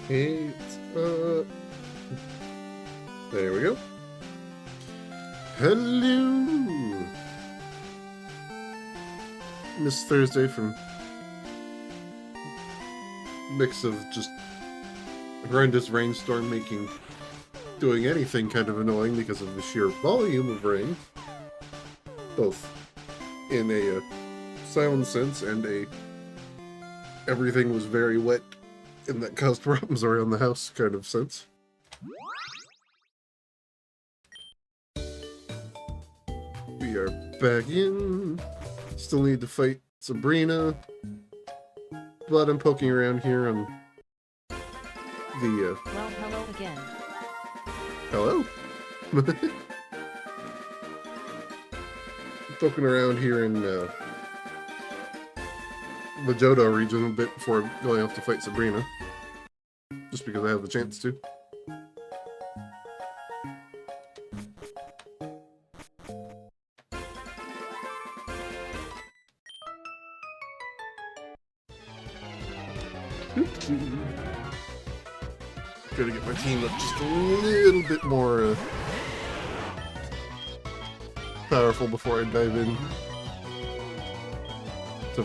8. There we go. Hello! This Thursday from mix of just horrendous rainstorm making doing anything kind of annoying because of the sheer volume of rain, both in a sound sense and a everything was very wet and that caused problems around the house kind of sense. We are back in. Still need to fight Sabrina, but I'm poking around here on the Well, hello again. Hello? Poking around here in the Johto region a bit before going off to fight Sabrina. Just because I have the chance to. Gotta get my team up just a little bit more powerful before I dive in to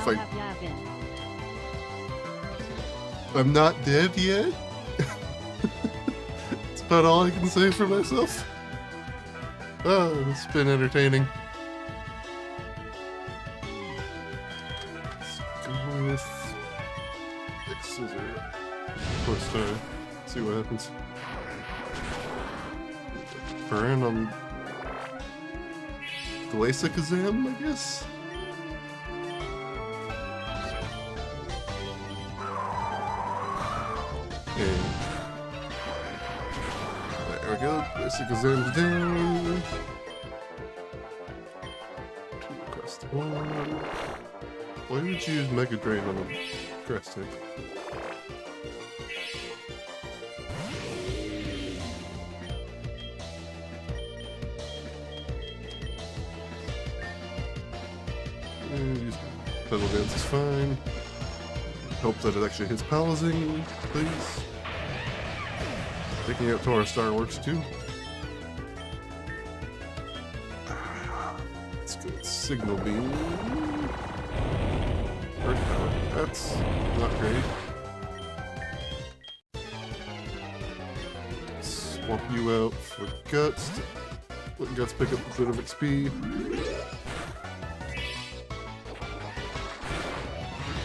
fight. How have ya been? I'm not dead yet? That's about all I can say for myself. Oh, it's been entertaining. Let's go with Scissor. Plus see what happens. Burn on Glacier Kazam, I guess? Okay. There we go. Glacier Kazam's down. Two across the wall. Why would you use Mega Drain on a grass type? Pedal Dance is fine. Hope that it actually hits Palazing, please. Taking out Taurus Star works too. Let's go with Signal Beam. Earth Power. That's not great. Swap you out for Guts. Let Guts pick up a bit of XP.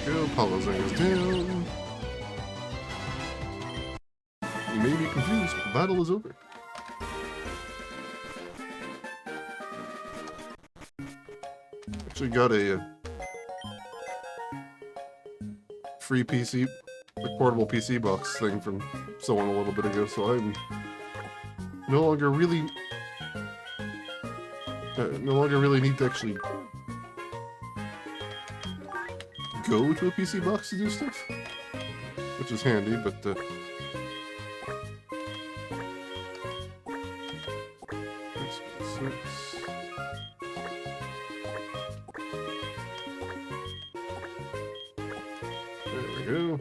Go, Palazing is down. You may be confused, but the battle is over. Actually got a free PC, like portable PC box thing from someone a little bit ago, so I'm no longer really need to actually go to a PC box to do stuff, which is handy, but there we go.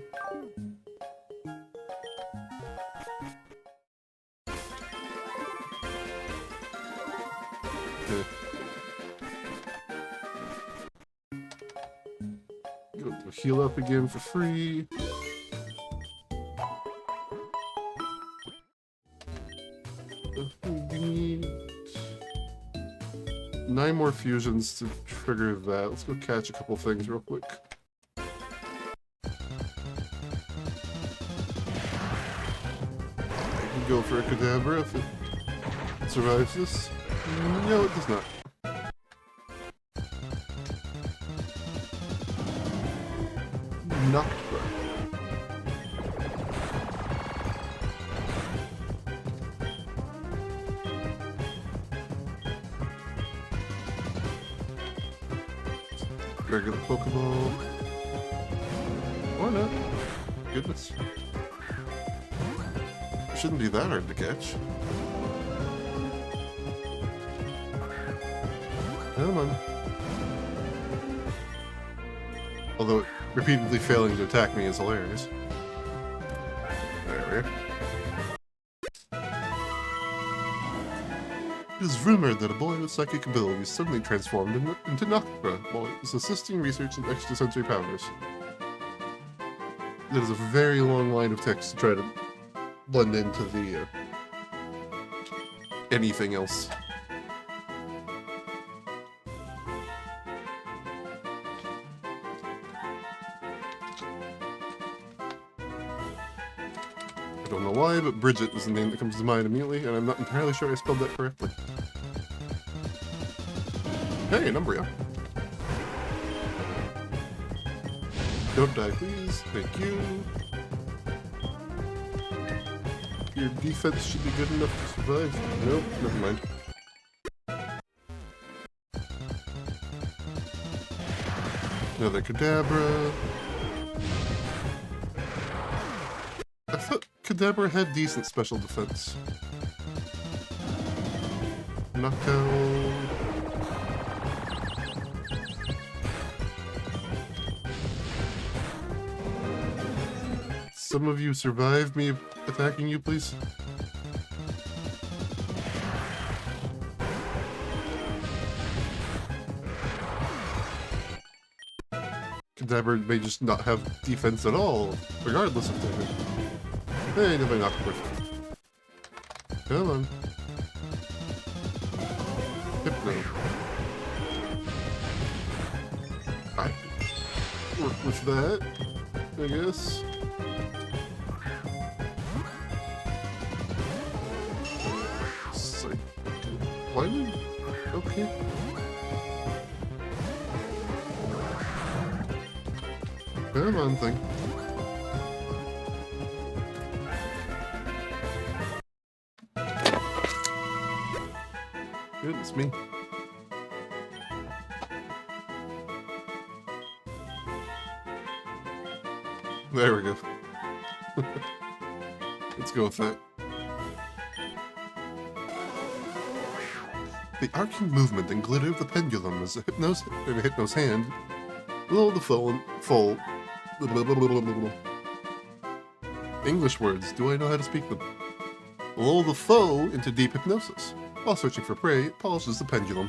Okay. Go to heal up again for free. We need 9 more fusions to trigger that. Let's go catch a couple things real quick. I can go for a Kadabra if it survives this. No, it does not. Knocked back. Regular Pokeball. Or not. Goodness. Shouldn't be that hard to catch. Come on. Although repeatedly failing to attack me is hilarious. there. It is rumored that a boy with psychic abilities suddenly transformed into Noctra while he was assisting research in extrasensory powers. That is a very long line of text to try to blend into the anything else. I don't know why, but Bridget is the name that comes to mind immediately, and I'm not entirely sure I spelled that correctly. Hey, an Umbreon. Don't die, please. Thank you. Your defense should be good enough to survive. Nope, never mind. Another Kadabra. I thought Kadabra had decent special defense. Knockout. Some of you survived me attacking you, please? Kadabra may just not have defense at all, regardless of damage. Hey, nobody knocked me. Come on. Hypno. I work with that, I guess. Why would... Okay. Come on, thing. Goodness me. There we go. Let's go with that. The arcing movement and glitter of the pendulum as a Hypno's hand below the full English words, do I know how to speak them? Lull the foe into deep hypnosis. While searching for prey, it polishes the pendulum.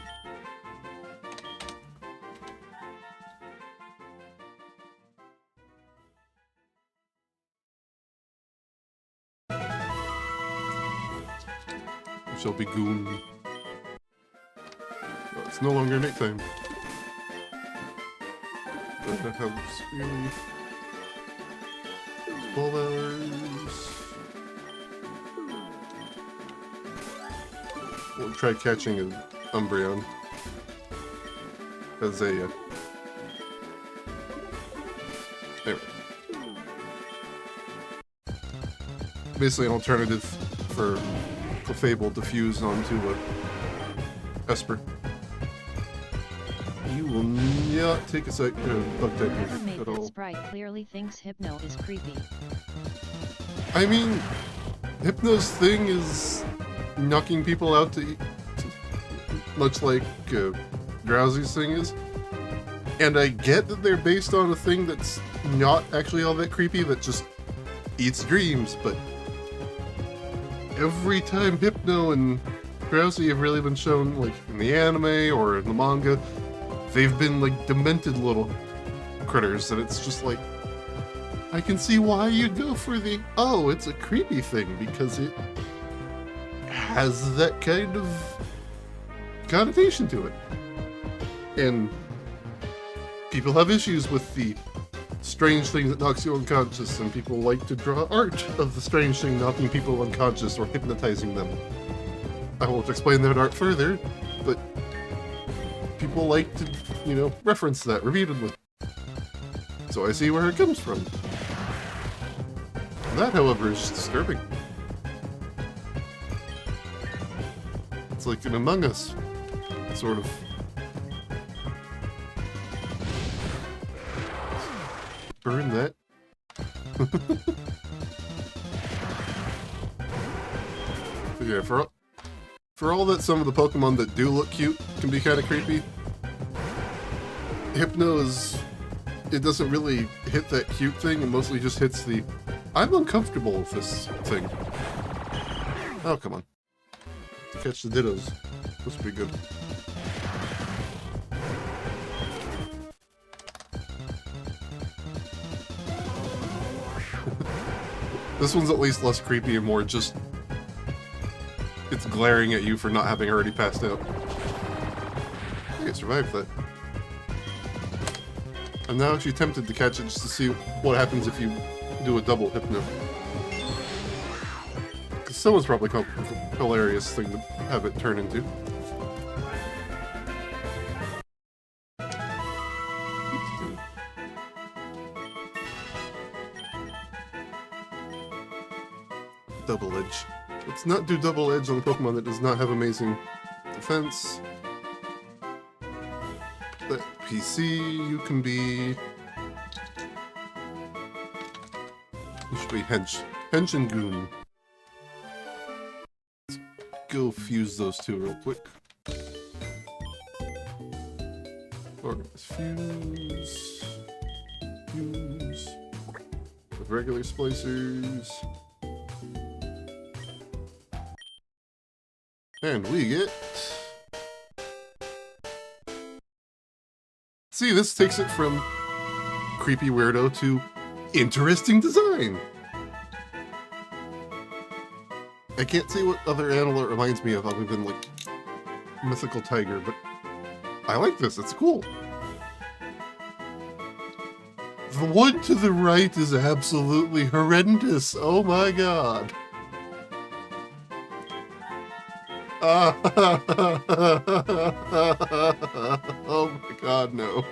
We shall be goon. It's no longer nighttime. That helps really. 12 hours. We'll try catching an Umbreon. Azea. Anyway. Basically an alternative for Clefable to fuse onto a Esper. You will not take a bug type move at all. Sprite clearly thinks Hypno is creepy. I mean, Hypno's thing is knocking people out much like Drowsy's thing is. And I get that they're based on a thing that's not actually all that creepy, that just eats dreams, but every time Hypno and Drowsy have really been shown, like in the anime or in the manga, they've been like demented little critters, and it's just like, I can see why you'd go for the, oh, it's a creepy thing, because it has that kind of connotation to it. And people have issues with the strange thing that knocks you unconscious, and people like to draw art of the strange thing knocking people unconscious or hypnotizing them. I won't explain that art further, but people like to, you know, reference that repeatedly. So I see where it comes from. That, however, is just disturbing. It's like an Among Us, sort of. Burn that. Yeah, for all that some of the Pokemon that do look cute can be kind of creepy, Hypno is... it doesn't really hit that cute thing, and mostly just hits the I'm uncomfortable with this thing. Oh, come on. To catch the Dittos. This would be good. This one's at least less creepy and more just... It's glaring at you for not having already passed out. Hey, I survived that. I'm now actually tempted to catch it just to see what happens if you do a double hypno. Because someone's probably come up with a hilarious thing to have it turn into. Double edge. Let's not do double edge on a Pokemon that does not have amazing defense. But PC, you can be... You should be Hench and Goon. Let's go fuse those two real quick. Organize fuse. Fuse. With regular splicers. And we get... See, this takes it from creepy weirdo to interesting design. I can't see what other animal it reminds me of other than, like, mythical tiger, but I like this. It's cool. The one to the right is absolutely horrendous. Oh my god. Oh my god, no.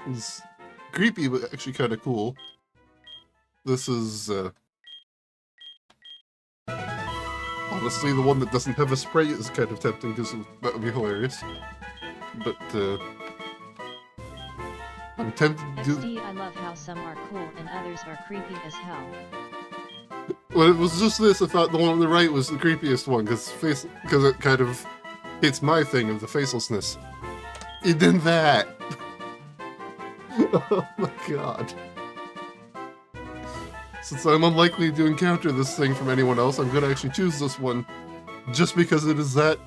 It's creepy, but actually kind of cool. This is, honestly, the one that doesn't have a spray is kind of tempting because that would be hilarious. But, I'm tempted to do... XD, I love how some are cool and others are creepy as hell. Well, it was just this, I thought the one on the right was the creepiest one, because it kind of hits my thing of the facelessness. And then that! Oh my god. Since I'm unlikely to encounter this thing from anyone else, I'm gonna actually choose this one, just because it is that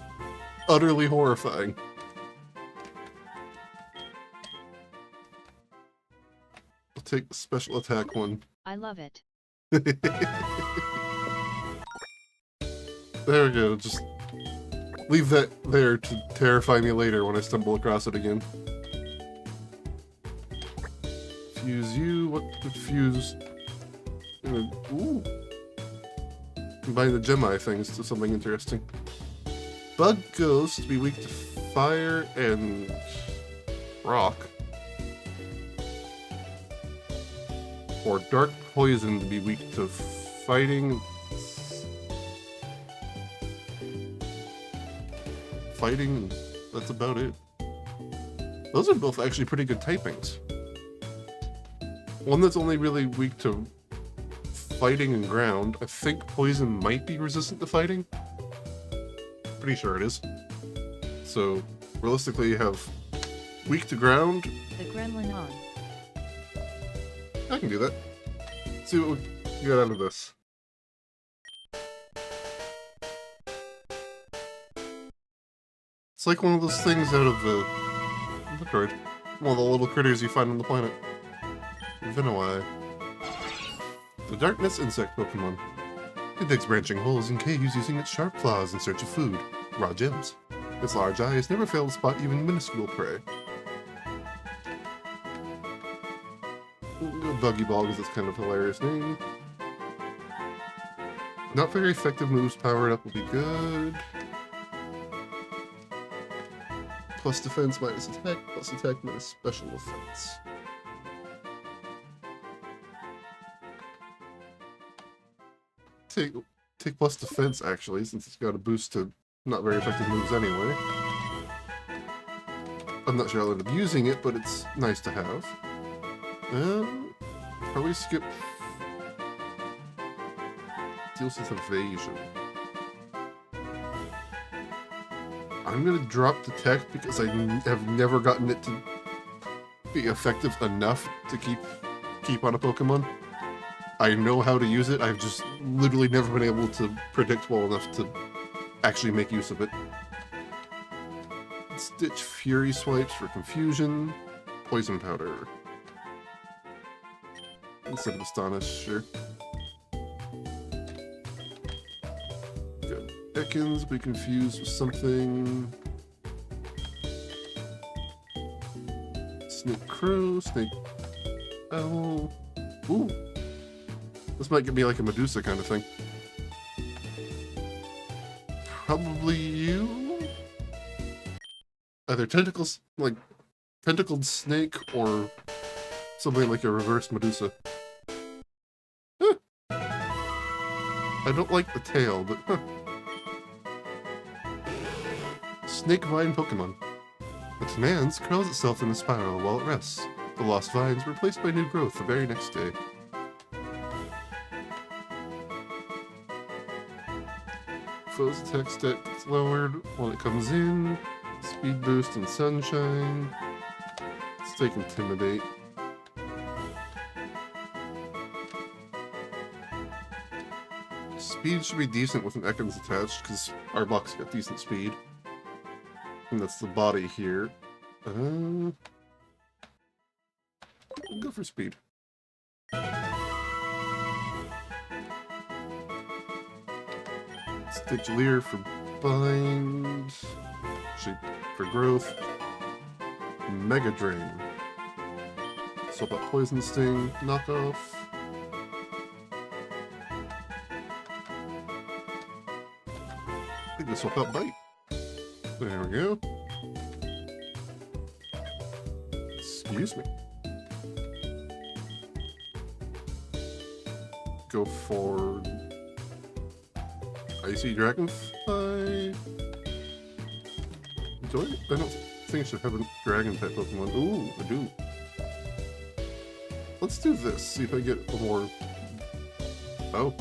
utterly horrifying. I'll take the special attack one. I love it. There we go, just leave that there to terrify me later when I stumble across it again. Fuse you, what would fuse? Ooh. Combine the Gemi things to something interesting. Bug Ghost be weak to fire and rock. Or Dark Poison to be weak to fighting. Fighting, that's about it. Those are both actually pretty good typings. One that's only really weak to fighting and ground. I think poison might be resistant to fighting. Pretty sure it is. So, realistically, you have weak to ground. The gremlin on. I can do that. See what we get out of this. It's like one of those things out of Metroid. One of the little critters you find on the planet. Vinowai. The Darkness Insect Pokemon. It digs branching holes in caves using its sharp claws in search of food. Raw gems. Its large eyes never fail to spot even minuscule prey. Buggy Ball because it's kind of a hilarious name. Not very effective moves powered up will be good. Plus defense minus attack, plus attack minus special defense. Take plus defense actually, since it's got a boost to not very effective moves anyway. I'm not sure I'll end up using it, but it's nice to have. Probably skip deals with evasion. I'm gonna drop the tech because I have never gotten it to be effective enough to keep on a Pokemon. I know how to use it, I've just literally never been able to predict well enough to actually make use of it. Stitch Fury Swipes for confusion. Poison Powder. Instead of Astonish, sure. Got Ekans, be confused with something. Snake Crow, Snake Owl. Ooh. This might be like a Medusa kind of thing. Probably you? Either tentacles, like tentacled snake, or something like a reverse Medusa. Huh. I don't like the tail, but huh. Snake Vine Pokemon. It demands curls itself in a spiral while it rests. The lost vines were replaced by new growth the very next day. Foe's attack stat gets lowered when it comes in. Speed boost and sunshine. Let's take Intimidate. Speed should be decent with an Ekans attached, because our box got decent speed. And that's the body here. I'll go for speed. Stitch Leer for bind. Actually, for growth. Mega Drain. Swap out Poison Sting. Knockoff. I think we swap out Bite. There we go. Excuse me. Go for Icy Dragonfly. Do I don't think I should have a dragon type Pokemon. Ooh, I do. Let's do this. See if I get a more. Oh.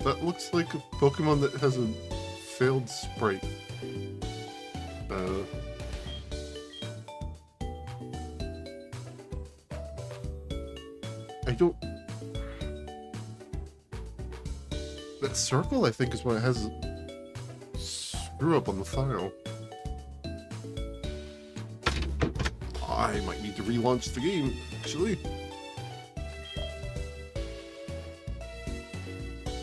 That looks like a Pokemon that has a failed sprite. I don't. That circle, I think, is what it has a screw up on the file. I might need to relaunch the game, actually.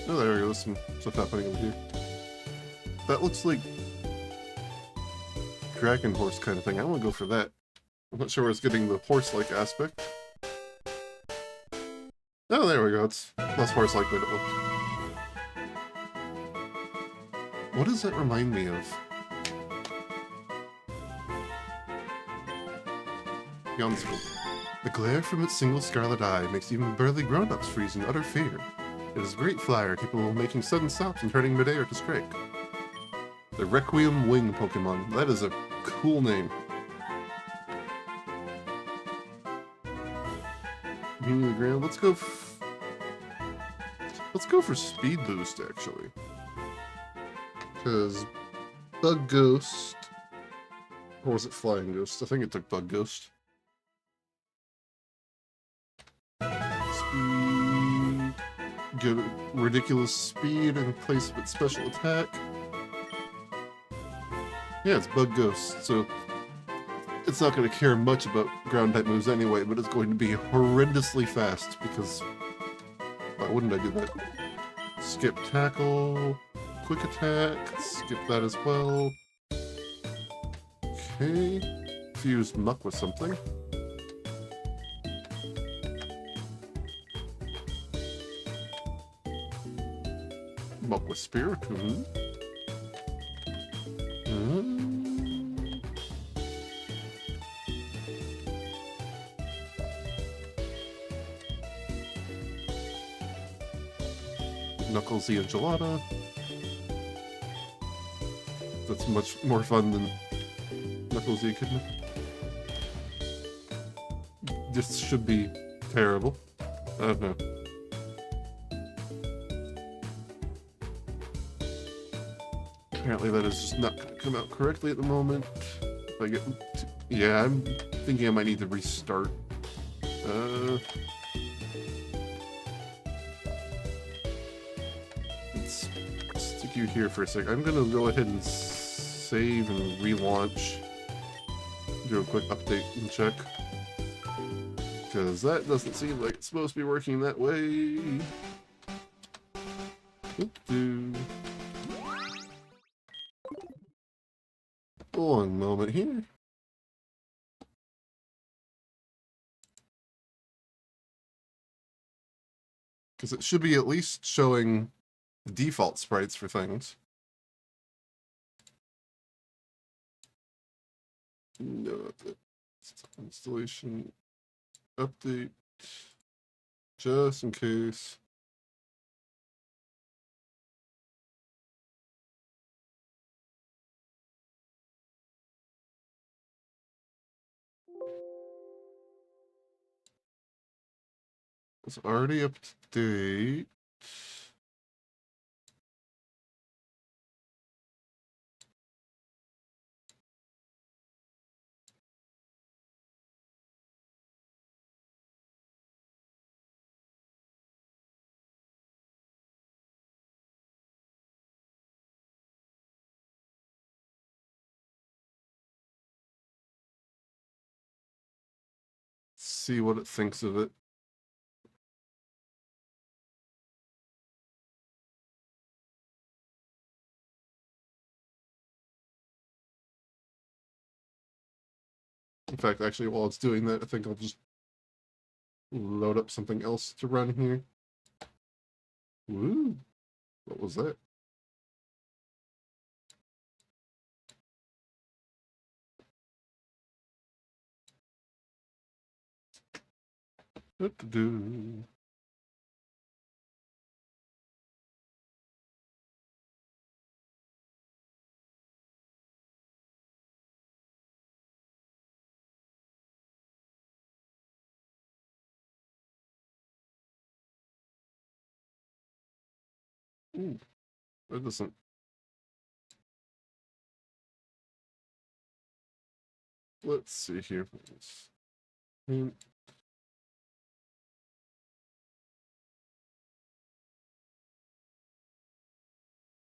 Oh, there we go. There's some stuff happening over here. That looks like Dragon Horse kind of thing. I want to go for that. I'm not sure where it's getting the horse-like aspect. Oh, there we go. It's less horse-like than it looked. What does that remind me of? Yonzville. The glare from its single scarlet eye makes even burly grown-ups freeze in utter fear. It is a great flyer, capable of making sudden stops and turning midair to strike. The Requiem Wing Pokemon. That is a cool name. Beginning of the ground. Let's go for Speed Boost, actually. Because Bug Ghost, or was it Flying Ghost? I think it took Bug Ghost. Speed, get ridiculous speed in place of its special attack. Yeah, it's Bug Ghost, so it's not going to care much about ground type moves anyway, but it's going to be horrendously fast because why wouldn't I do that? Skip Tackle. Quick attack, skip that as well. Okay, fuse Muck with something. Muck with Spear. Knuckles the Enchilada. That's much more fun than Knuckles the Echidna. This should be terrible. I don't know. Apparently that is just not going to come out correctly at the moment. If I get... Yeah, I'm thinking I might need to restart. Let's stick you here for a sec. I'm going to go ahead and save and relaunch. Do a quick update and check. Because that doesn't seem like it's supposed to be working that way. One moment here. Because it should be at least showing the default sprites for things. No, installation update, just in case. It's already up to date. See what it thinks of it. In fact, actually, while it's doing that, I think I'll just load up something else to run here. Woo! What was that? What to do? Ooh, that doesn't. Let's see here.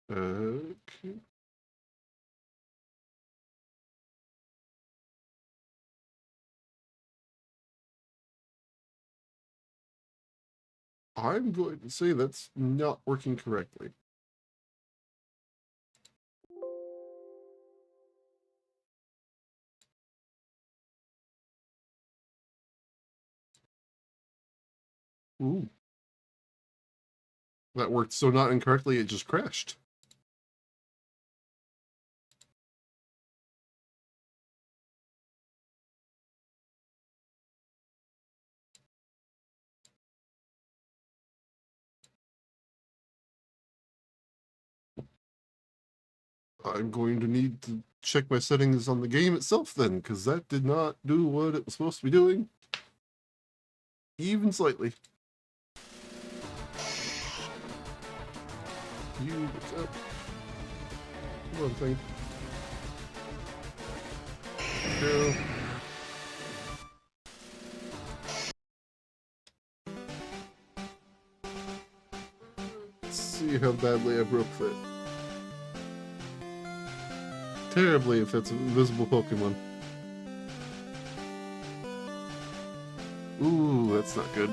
Okay. I'm going to say that's not working correctly. Ooh. That worked so not incorrectly, it just crashed. I'm going to need to check my settings on the game itself then, because that did not do what it was supposed to be doing. Even slightly. You, what's up? Come on, thing. Go. Let's see how badly I broke that. Terribly if it's an invisible Pokemon. Ooh, that's not good.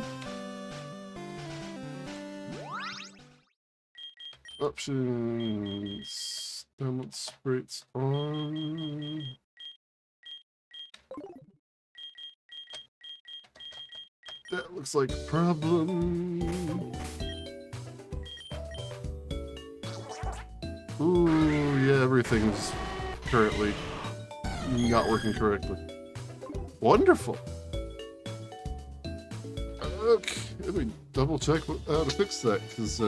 Options. Download sprites on. That looks like a problem. Ooh, yeah, everything's currently not working correctly. Wonderful. Okay, let me double check how to fix that, because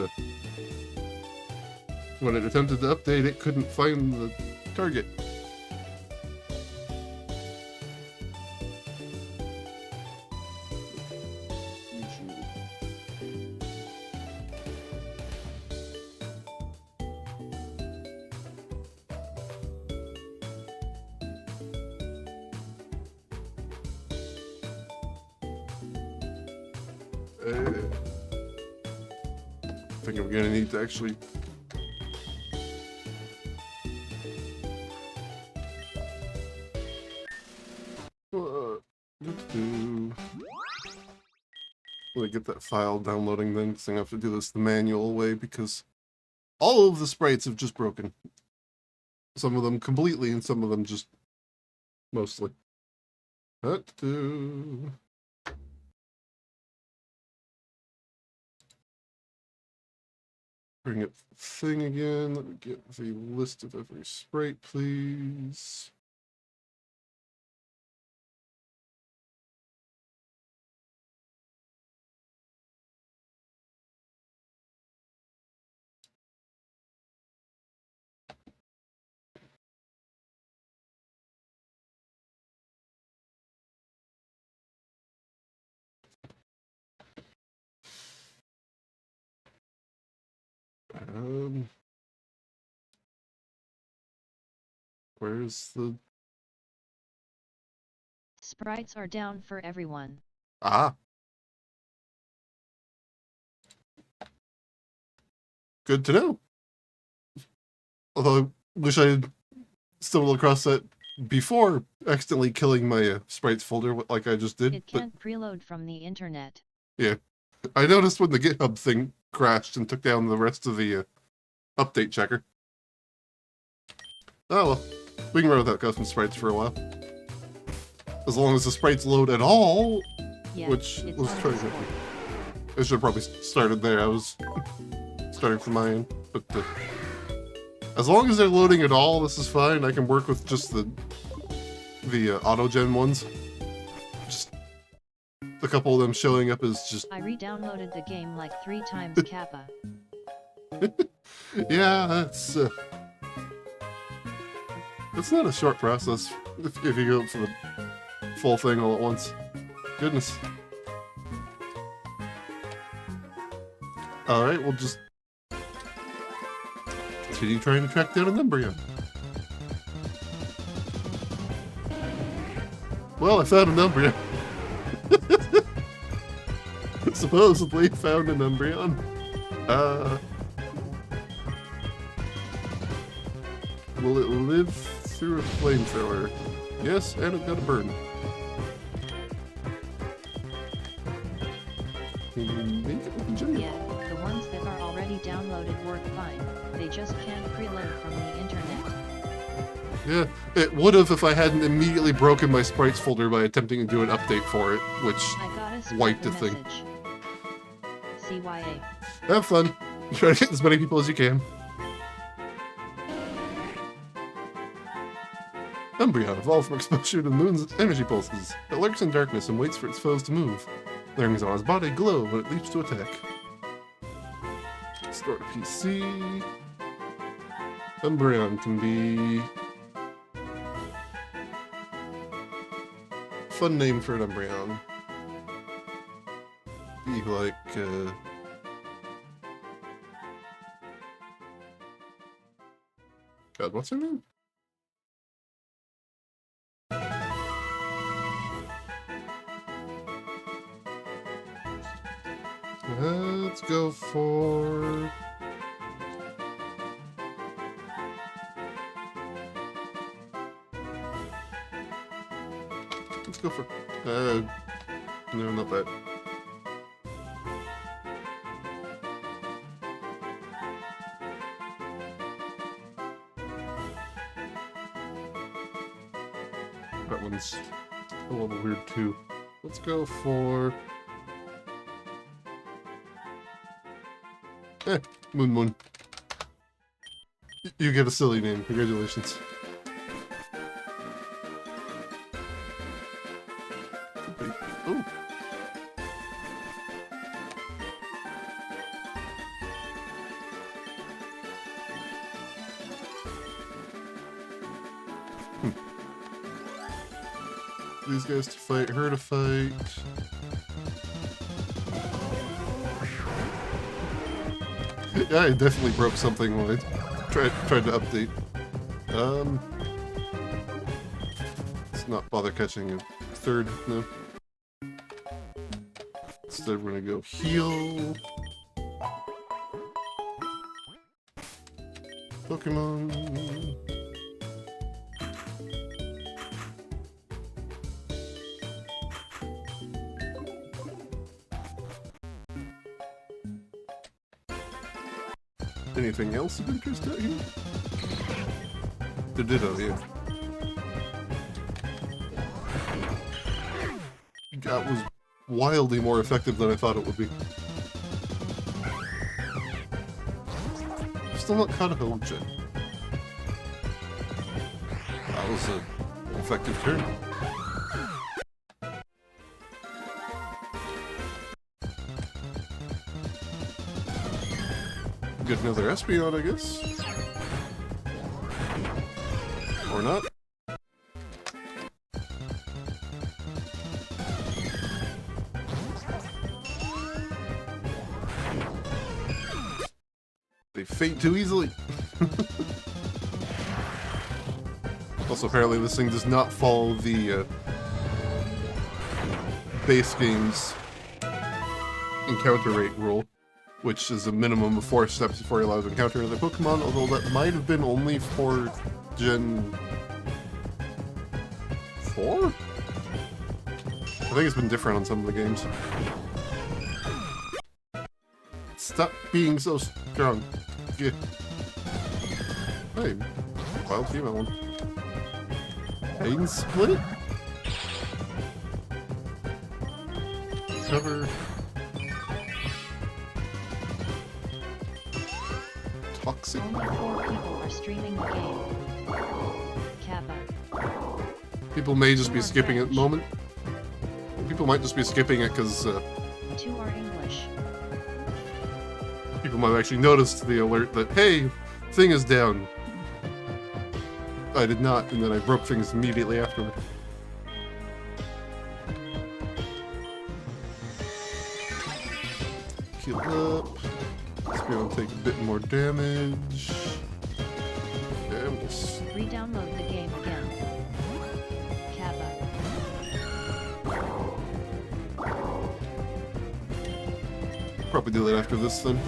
when it attempted to update, it couldn't find the target. I think I'm gonna need to actually... Let me get that file downloading then, because I have to do this the manual way, because all of the sprites have just broken. Some of them completely, and some of them just mostly. Bring up the thing again. Let me get the list of every sprite, please. Where's the... Sprites are down for everyone. Ah. Good to know. Although I wish I had stumbled across that before accidentally killing my sprites folder like I just did. It can't preload from the internet. Yeah. I noticed when the GitHub thing crashed and took down the rest of the update checker. Oh well, we can run without custom sprites for a while. As long as the sprites load at all, Yeah, which was trying to... I should have probably started there. I was starting from my end, but as long as they're loading at all, this is fine. I can work with just the auto-gen ones. Just a couple of them showing up as just... I re-downloaded the game like 3 times Kappa. Yeah, that's... it's not a short process if you go for the full thing all at once. Goodness. Alright, we'll just continue trying to track down an embryo. Well, I found an embryo. Supposedly found an embryon. Will it live through a flamethrower? Yes, and it got a burn. Make it with a gem. Yeah, the ones that are already downloaded work fine. They just can't preload from the internet. Yeah, it would have if I hadn't immediately broken my sprites folder by attempting to do an update for it, which I gotta wiped the the thing. message. CYA. Have fun. Try to get as many people as you can. Embryon evolved from exposure to the moon's energy pulses. It lurks in darkness and waits for its foes to move. The rings on its body glow when it leaps to attack. Store to PC. Embryon can be... fun name for an embryon. Be like, God, what's her name? Let's go for... Let's go for... no, not that. That one's a little weird too. Let's go for... Moon. You get a silly name. Congratulations. Oh. These guys to fight, her to fight. Yeah, I definitely broke something when I tried to update. Let's not bother catching a third, no. Let's Instead, we're gonna go heal. Pokemon. Anything else of interest out here? The Ditto, yeah. That was wildly more effective than I thought it would be. Still not caught a hold yet. That was an effective turn. Get another Espeon, I guess. Or not. They faint too easily. Also, apparently this thing does not follow the base game's encounter rate rule, which is a minimum of 4 steps before you're allowed to encounter another Pokemon, although that might have been only for Gen 4? I think it's been different on some of the games. Stop being so strong. Yeah. Hey, wild female one. Pain split? Cover. Toxic? Only 4 people are streaming the game. Kappa. People may just be skipping it at the moment. People might just be skipping it because 2 are English. people might have actually noticed the alert that, hey, thing is down. I did not, and then I broke things immediately afterward. Heal up. Let's be able to take a bit more damage. Yeah, we'll Re-download the game again. Kappa. probably do that after this then.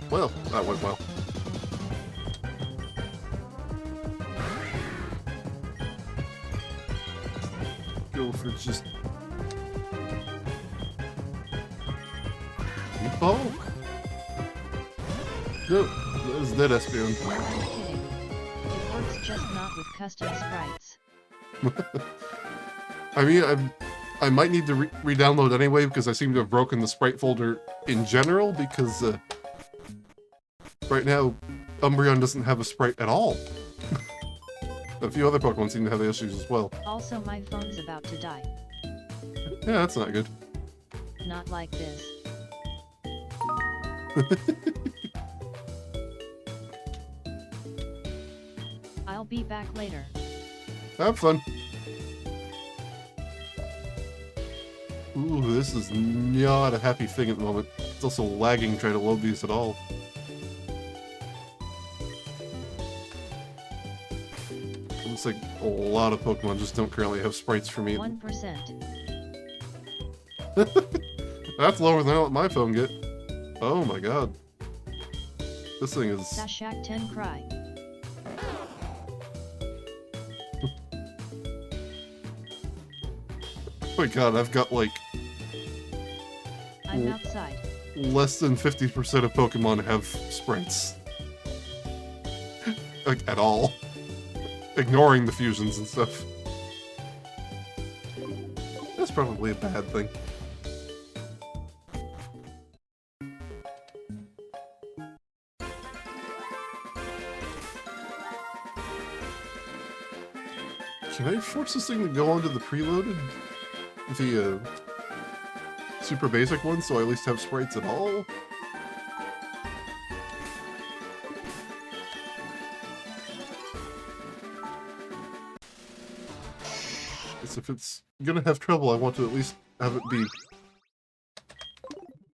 Well, that went well. Go for just... Oh! No, that was dead Espeon. No, I'm kidding. It works just not with custom sprites. I mean, I might need to re-download anyway because I seem to have broken the sprite folder in general because right now Umbreon doesn't have a sprite at all. A few other Pokemon seem to have the issues as well. Also, my phone's about to die. Yeah, that's not good. Not like this. I'll be back later. Have fun. Ooh, this is not a happy thing at the moment. It's also lagging trying to load these at all. Looks like a lot of Pokemon just don't currently have sprites for me. 1%. That's lower than I let my phone get. Oh my god. This thing is... Sashak 10 cry. Oh my god, I've got like... I'm outside. less than 50% of Pokemon have sprites. Like, at all. Ignoring the fusions and stuff. That's probably a bad thing. Can I force this thing to go onto the preloaded? The, super basic one, so I at least have sprites at all? Guess if it's gonna have trouble, I want to at least have it be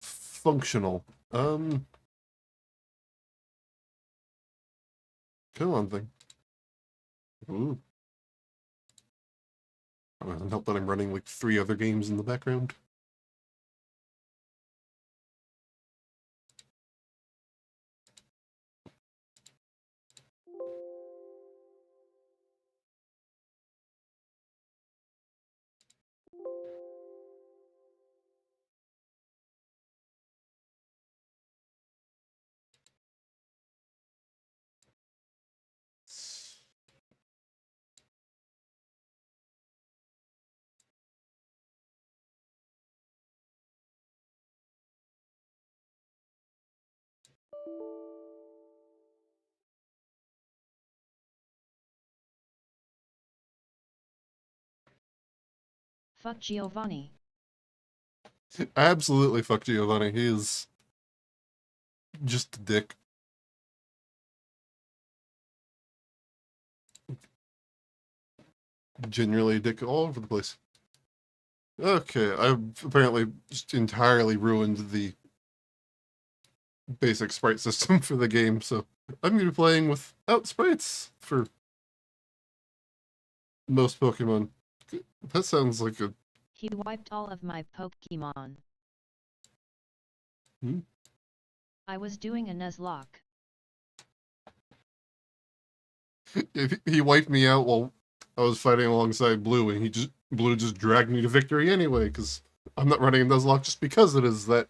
functional. Come on, thing. Ooh. It doesn't help that I'm running like 3 other games in the background. Fuck Giovanni. Absolutely fuck Giovanni. He is just a dick. Genuinely a dick all over the place. Okay, I've apparently just entirely ruined the basic sprite system for the game, so I'm going to be playing without sprites for most Pokemon. That sounds like a... He wiped all of my Pokemon. Hmm? I was doing a Nuzlocke. He wiped me out while I was fighting alongside Blue, and Blue just dragged me to victory anyway, because I'm not running a Nuzlocke just because it is that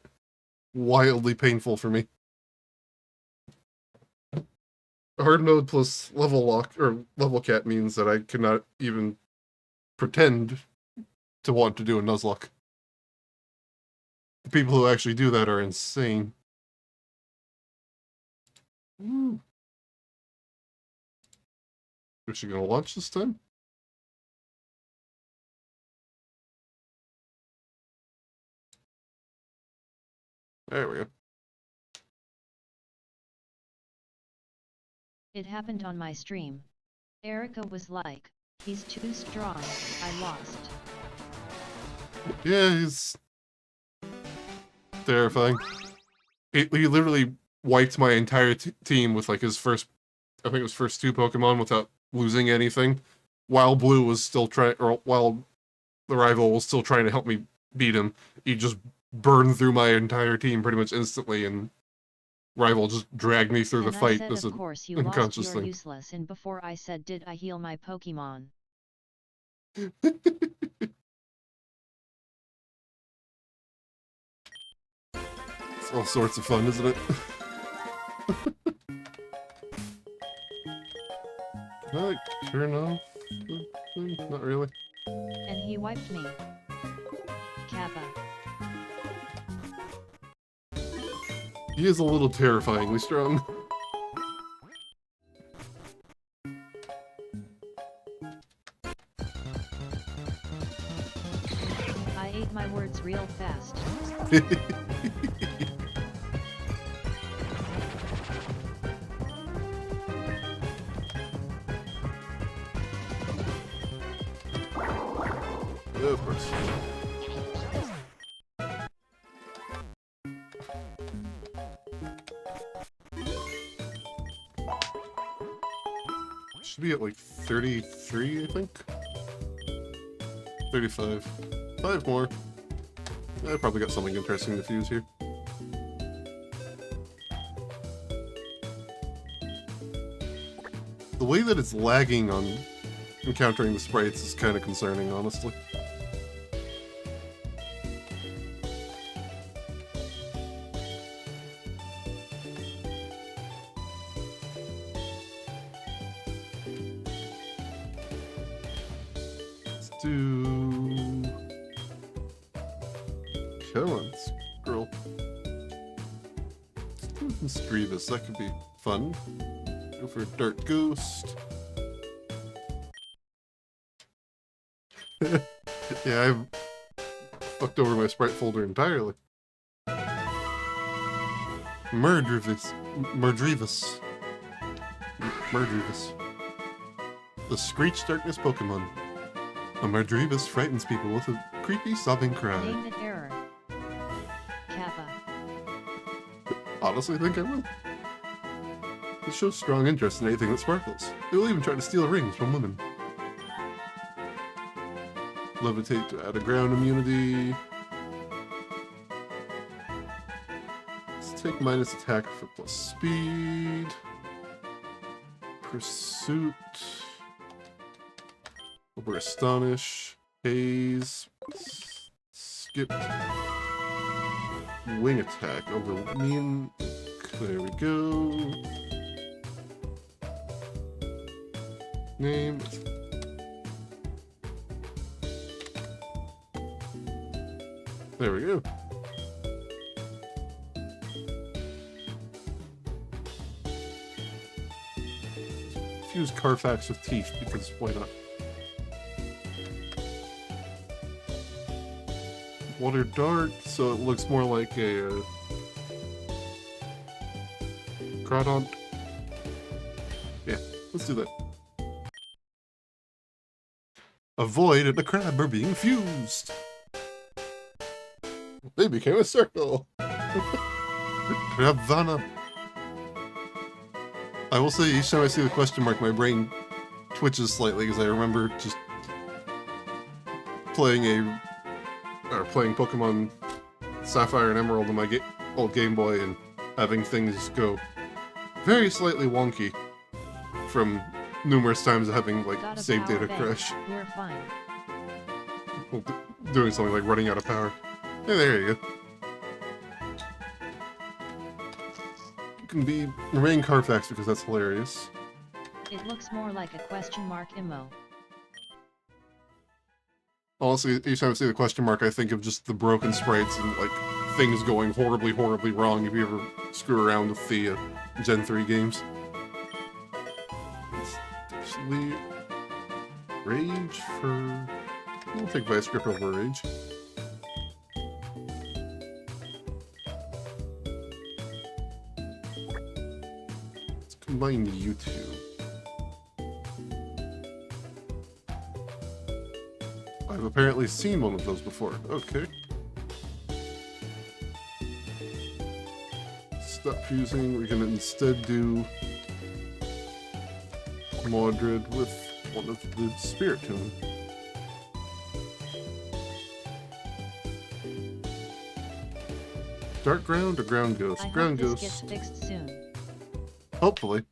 wildly painful for me. Hard mode plus level lock, or level cap, means that I cannot even pretend to want to do a Nuzlocke. The people who actually do that are insane. Ooh. Is she gonna launch this time? There we go. It happened on my stream. Erica was like, he's too strong, I lost. Yeah, he's terrifying. He literally wiped my entire team with like his first, I think it was first 2 Pokemon without losing anything, while Blue was still trying, or while the rival was still trying to help me beat him. He just burned through my entire team pretty much instantly, and rival just dragged me through the And I fight said, as of an course you lost, unconscious you're thing. useless, and before I said did I heal my Pokemon. It's all sorts of fun, isn't it? Can I, like, turn off the thing? Not really. And he wiped me. Kappa. He is a little terrifyingly strong. I ate my words real fast. Of course. Should be at like 33, I think. 35. 5 more. I probably got something interesting to fuse here. The way that it's lagging on encountering the sprites is kind of concerning, honestly. Let's do... Come on, scroll. Let's do Misdreavus, that could be fun. Go for Dark Ghost. Yeah, I've fucked over my sprite folder entirely. Murdreavus. The Screech Darkness Pokemon. A Murdreavus frightens people with a creepy sobbing cry. Name it error. Kappa. Honestly think I will. It shows strong interest in anything that sparkles. It will even try to steal rings from women. Levitate to add a ground immunity. Let's take minus attack for plus speed. Pursuit. Over Astonish. Haze. Skip. Wing attack over me and... There we go. Name. There we go. Fuse Carfax with teeth, because why not? Water Dart, so it looks more like a Crawdont. Yeah, let's do that. A void and a crab are being fused. They became a circle. Crabvana. I will say, each time I see the question mark, my brain twitches slightly because I remember just playing Pokemon Sapphire and Emerald on my old Game Boy and having things go very slightly wonky from numerous times having like save data crash. We're fine. Well, doing something like running out of power. Hey, there you go. You can remain Carfax because that's hilarious. It looks more like a question mark emo. Honestly, each time I see the question mark, I think of just the broken sprites and like things going horribly, horribly wrong if you ever screw around with the Gen 3 games. It's actually Rage for... I'll take Vice Grip over Rage. Let's combine you two. I've apparently seen one of those before. Okay. Stop fusing. We're gonna instead do Mordred with one of the Spirit Tune. Dark Ground or Ground Ghost? I Ground hope Ghost. this gets fixed soon. Hopefully.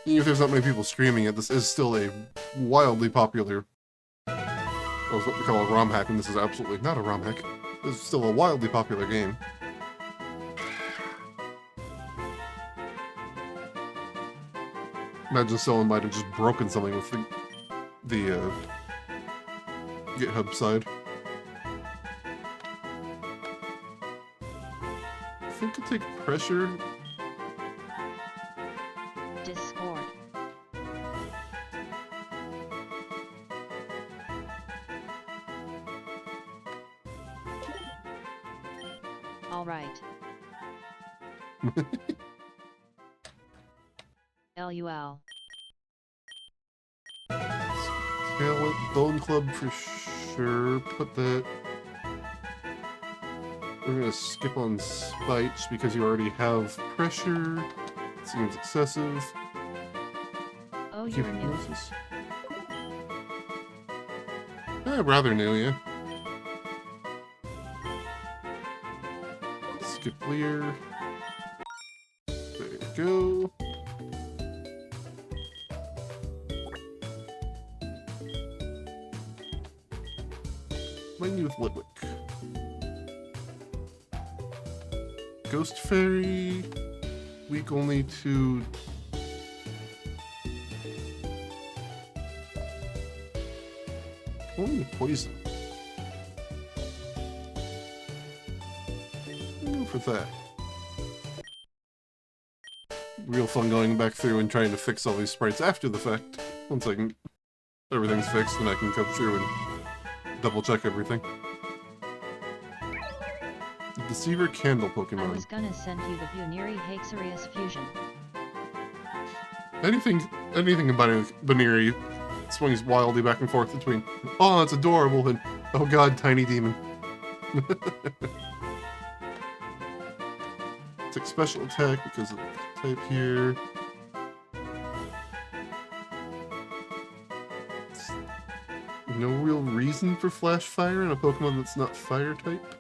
Even if there's not many people streaming it, this is still a wildly popular... That was what we call a ROM hack, and this is absolutely not a ROM hack. This is still a wildly popular game. Imagine someone might have just broken something with the GitHub side. I think I'll take Pressure. Discord. All right. LUL. Talent, Bone Club for sure. Put that. We're gonna skip on Spite just because you already have Pressure. Seems excessive. Oh, you're new. Hypnosis. Rather new, yeah. Skip Leer. There you go. Lightning with Litwick. Ghost Fairy. Weak only to... Only poison. Go for that. Real fun going back through and trying to fix all these sprites after the fact. Once everything's fixed, then I can come through and double check everything. Deceiver Candle Pokemon. I was gonna send you the Buniri Haxorius fusion. Anything combining with Buniri swings wildly back and forth between, oh, it's adorable, and, oh god, tiny demon. Take special attack because of the type here. No real reason for Flash Fire in a Pokemon that's not Fire type.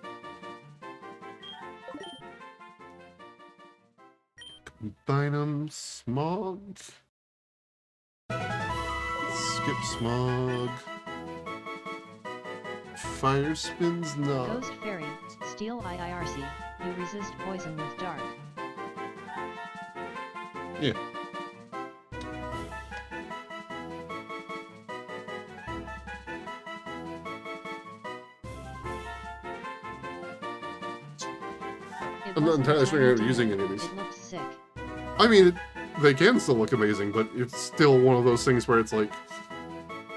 Combine them. Smog. Skip Smog. Fire Spins, no. Ghost Fairy, Steel IIRC, you resist poison with dark. Yeah. I'm not entirely sure you're using any of these. It looks sick. I mean, they can still look amazing, but it's still one of those things where it's like,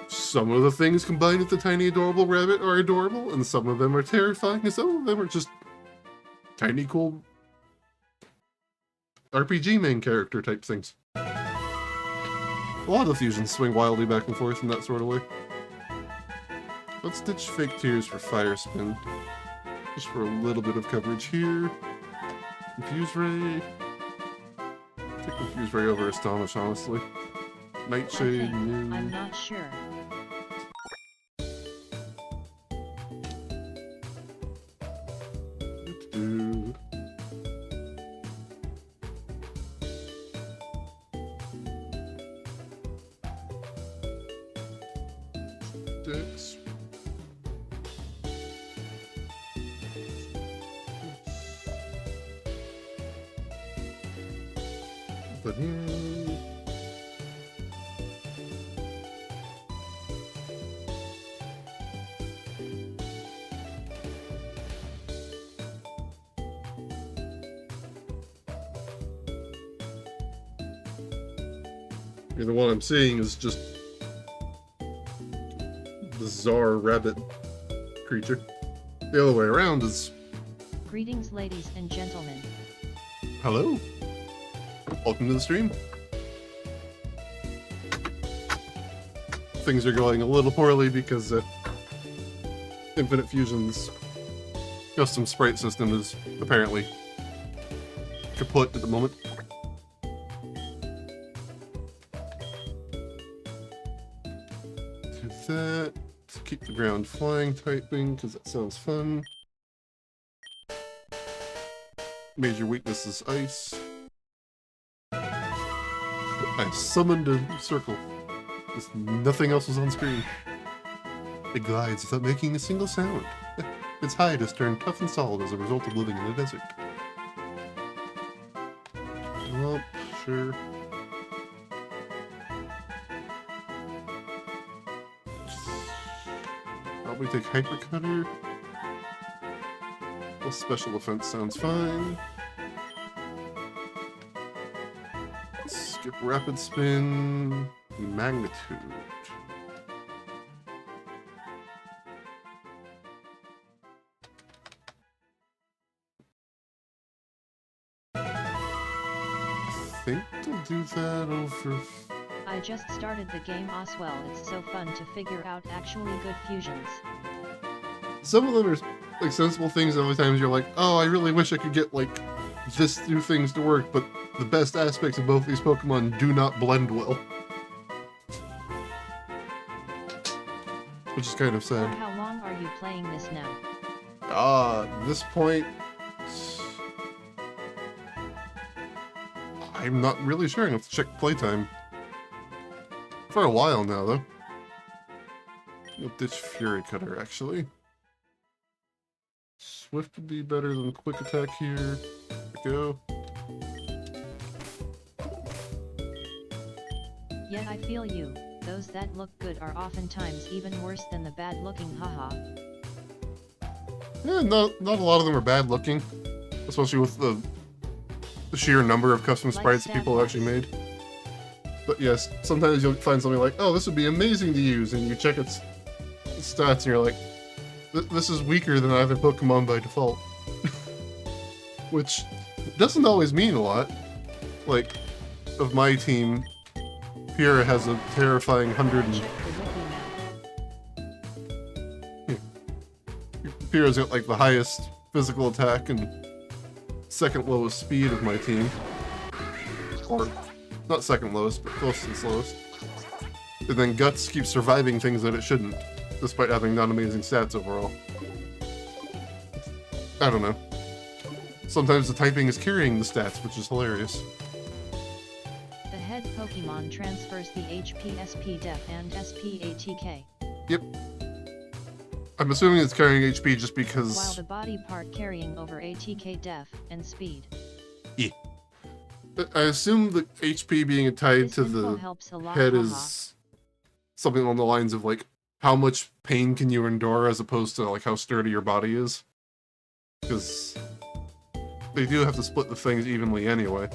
some of the things combined with the tiny adorable rabbit are adorable, and some of them are terrifying, and some of them are just tiny cool RPG main character type things. A lot of fusions swing wildly back and forth in that sort of way. Let's ditch Fake Tears for Fire Spin. Just for a little bit of coverage here. Confuse Ray. Take Confuse Ray over Astonish, honestly. Nightshade, I'm not sure. Six. But here. The one I'm seeing is just bizarre rabbit creature. The other way around is... Greetings, ladies and gentlemen. Hello. Welcome to the stream. Things are going a little poorly because Infinite Fusion's custom sprite system is apparently kaput at the moment. Do that. Keep the ground flying typing because that sounds fun. Major weakness is ice. I summoned a circle. Just nothing else was on screen. It glides without making a single sound. Its hide has turned tough and solid as a result of living in the desert. Well, sure. Probably take Hyper Cutter. Plus special defense sounds fine. Skip Rapid Spin. Magnitude. I think I'll do that over... I just started the game Oswell. It's so fun to figure out actually good fusions. Some of them are like sensible things, other times you're like, oh, I really wish I could get like this two things to work, but the best aspects of both these Pokemon do not blend well. Which is kind of sad. For how long are you playing this now? At this point... I'm not really sure. I have to check playtime. For a while now, though. I'll ditch Fury Cutter, actually. Swift would be better than Quick Attack here. There we go. Yet I feel you. Those that look good are oftentimes even worse than the bad looking, haha. Yeah, not a lot of them are bad looking. Especially with the sheer number of custom sprites that people actually made. But yes, sometimes you'll find something like, oh, this would be amazing to use, and you check its stats and you're like, this is weaker than either Pokemon by default. Which doesn't always mean a lot. Like, of my team, Pyrrha has a terrifying 100 and... Pyrrha's got like the highest physical attack and second lowest speed of my team. Or, not second lowest, but close and slowest. And then Guts keeps surviving things that it shouldn't, despite having non-amazing stats overall. I don't know. Sometimes the typing is carrying the stats, which is hilarious. The head Pokemon transfers the HP, SP Def, and SP ATK. Yep. I'm assuming it's carrying HP just because... While the body part carrying over ATK Def and Speed. Yeah. I assume the HP being tied This to info the helps a lot, head haha. is something along the lines of, like, how much pain can you endure as opposed to, like, how sturdy your body is. Because they do have to split the things evenly anyway.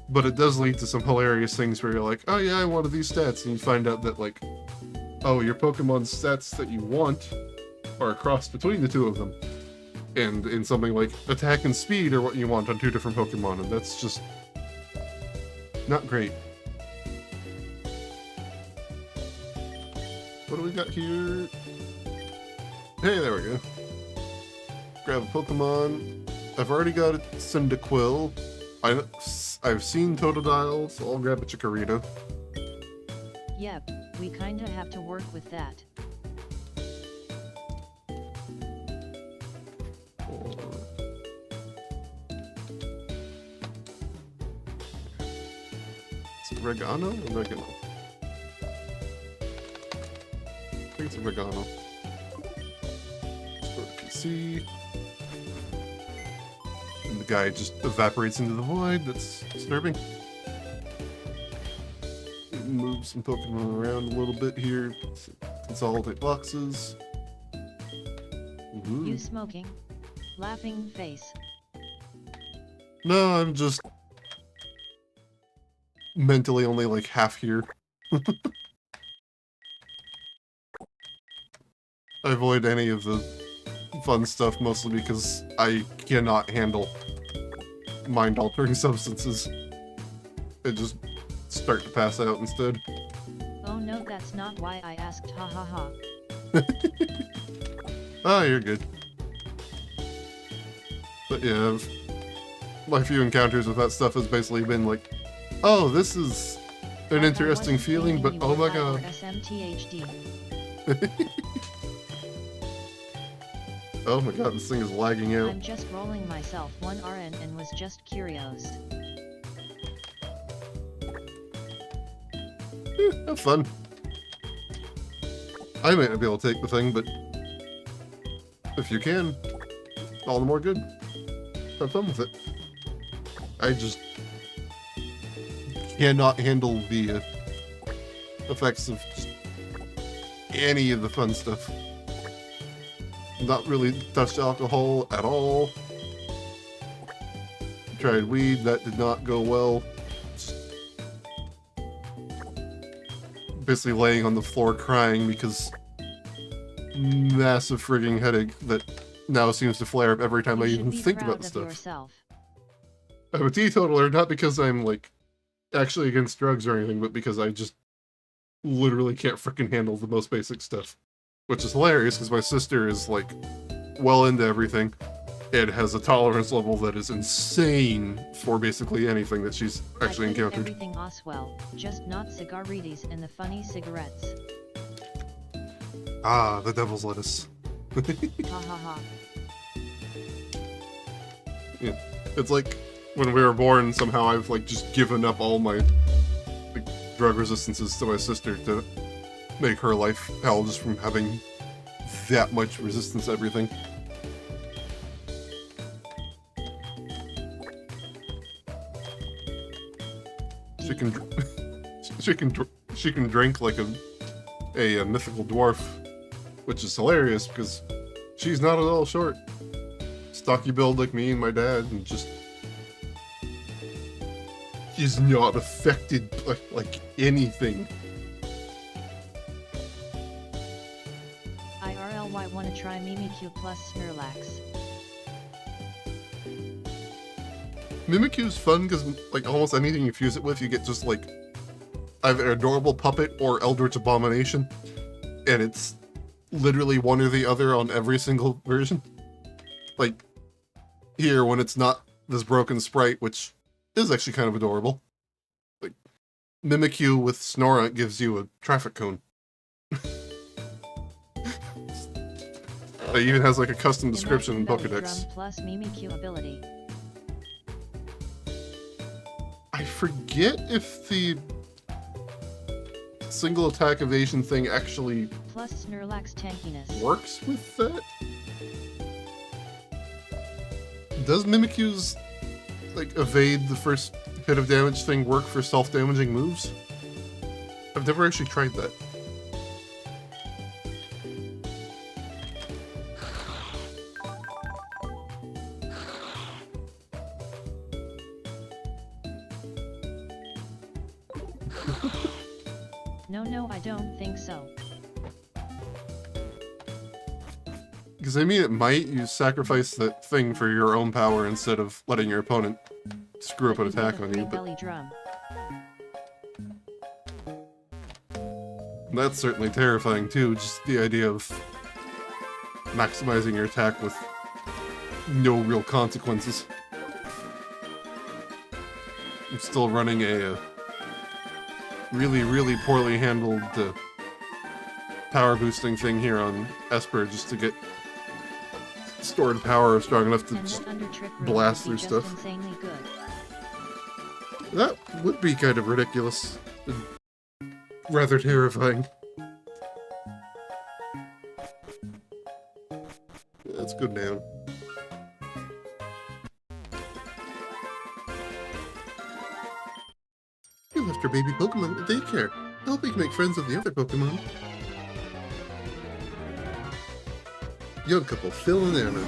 But it does lead to some hilarious things where you're like, oh yeah, I wanted these stats, and you find out that, like, oh, your Pokemon's stats that you want are a cross between the two of them. And in something like attack and speed are what you want on two different Pokemon, and that's just not great. What do we got here? Hey, there we go. Grab a Pokemon. I've already got a Cyndaquil. I've seen Totodile, so I'll grab a Chikorita. Yep, we kinda have to work with that. Is it Regano or Regano? I think it's a Regano. Let's go to PC. And the guy just evaporates into the void. That's disturbing. Move some Pokemon around a little bit here. Consolidate boxes. Ooh. You smoking? Laughing face. No, I'm just mentally only like half here. I avoid any of the fun stuff mostly because I cannot handle mind-altering substances. I just start to pass out instead. Oh no, that's not why I asked, ha ha ha. Oh, you're good. But yeah, my few encounters with that stuff has basically been like, oh, this is an interesting feeling, but oh my god. SMTHD. Oh my god, this thing is lagging out. I'm just rolling myself one RN and was just curious. Have fun. I might not be able to take the thing, but if you can, all the more good. Have fun with it. I just cannot handle the effects of just any of the fun stuff. Not really touched alcohol at all. Tried weed, that did not go well. Just basically laying on the floor crying because massive frigging headache that now seems to flare up every time I even think about the stuff. Yourself. I'm a teetotaler, not because I'm like actually against drugs or anything, but because I just literally can't freaking handle the most basic stuff. Which is hilarious because my sister is like well into everything and has a tolerance level that is insane for basically anything that she's actually encountered. Everything Oswell, just not cigaritas and the funny cigarettes. Ah, the devil's lettuce. Ha ha ha. Yeah, it's like when we were born, somehow I've like just given up all my like, drug resistances to my sister to make her life hell just from having that much resistance to everything. She can drink like a mythical dwarf, which is hilarious because she's not at all short. Stocky build like me and my dad, and just is not affected by like anything. IRLY wanna try Mimikyu plus Snorlax. Mimikyu's fun because like almost anything you fuse it with, you get just like either Adorable Puppet or Eldritch Abomination, and it's literally one or the other on every single version. Like, here when it's not this broken sprite, which is actually kind of adorable. Like, Mimikyu with Snorunt gives you a traffic cone. It even has like a custom description in Pokedex. Drum plus Mimikyu ability. I forget if the single attack evasion thing actually Plus Snorlax tankiness. works with that. Does Mimikyu's like evade the first hit of damage thing work for self-damaging moves? I've never actually tried that. No, I don't think so. Because I mean, it might. You sacrifice that thing for your own power instead of letting your opponent screw up an attack on you. But Belly drum. that's certainly terrifying too. Just the idea of maximizing your attack with no real consequences. I'm still running a really, really poorly handled power boosting thing here on Esper just to get stored power strong enough to just blast through stuff. Insanely good. That would be kind of ridiculous. And rather terrifying. Let's go down. You left your baby Pokemon at daycare. I hope you can make friends with the other Pokemon. Young couple, Phil and Anna.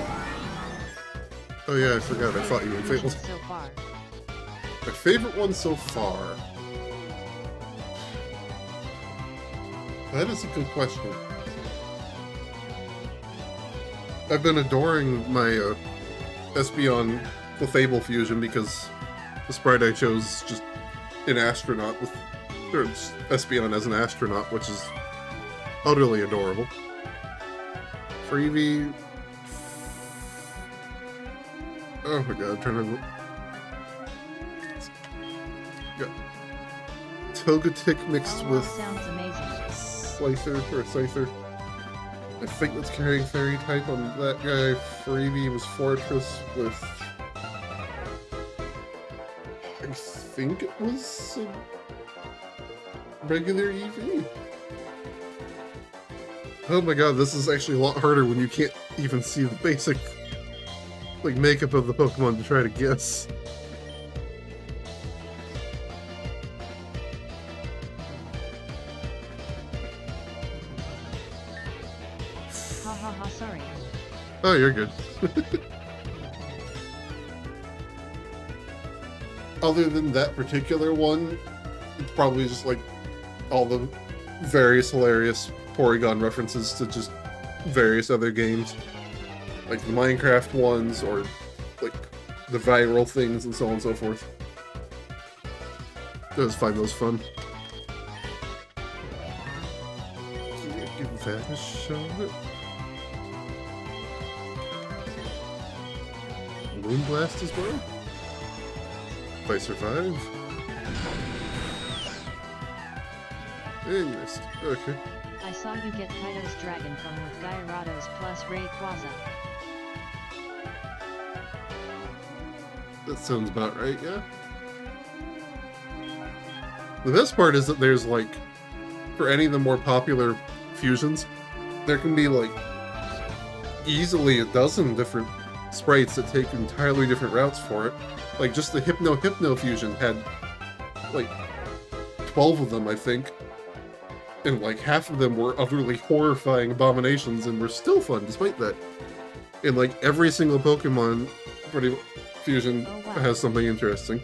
Oh yeah, I forgot. I fought you in Fables. So far. My favorite one so far? That is a good question. I've been adoring my Espeon Clefable fusion because the sprite I chose is just an astronaut with... or Espeon as an astronaut, which is utterly adorable. For Eevee... oh my god, I'm trying to... got Togetic mixed with sounds amazing. Slicer or Scyther. I think that's carrying Fairy type on that guy. For Eevee was Fortress with... I think it was a regular Eevee. Oh my god, this is actually a lot harder when you can't even see the basic like makeup of the Pokemon to try to guess. Ha, sorry. Oh, you're good. Other than that particular one, it's probably just like all the various hilarious Porygon references to just various other games. Like the Minecraft ones, or like the viral things and so on and so forth. I just find those fun. Give that a shot. Moonblast as well? If I survive? And you missed. Okay. I saw you get Kaido's Dragon from with Gyarados plus Rayquaza. That sounds about right, yeah. The best part is that there's like, for any of the more popular fusions, there can be like easily a dozen different sprites that take entirely different routes for it. Like just the Hypno fusion had like 12 of them, I think. And like half of them were utterly horrifying abominations and were still fun despite that. And like every single Pokemon pretty fusion has something interesting.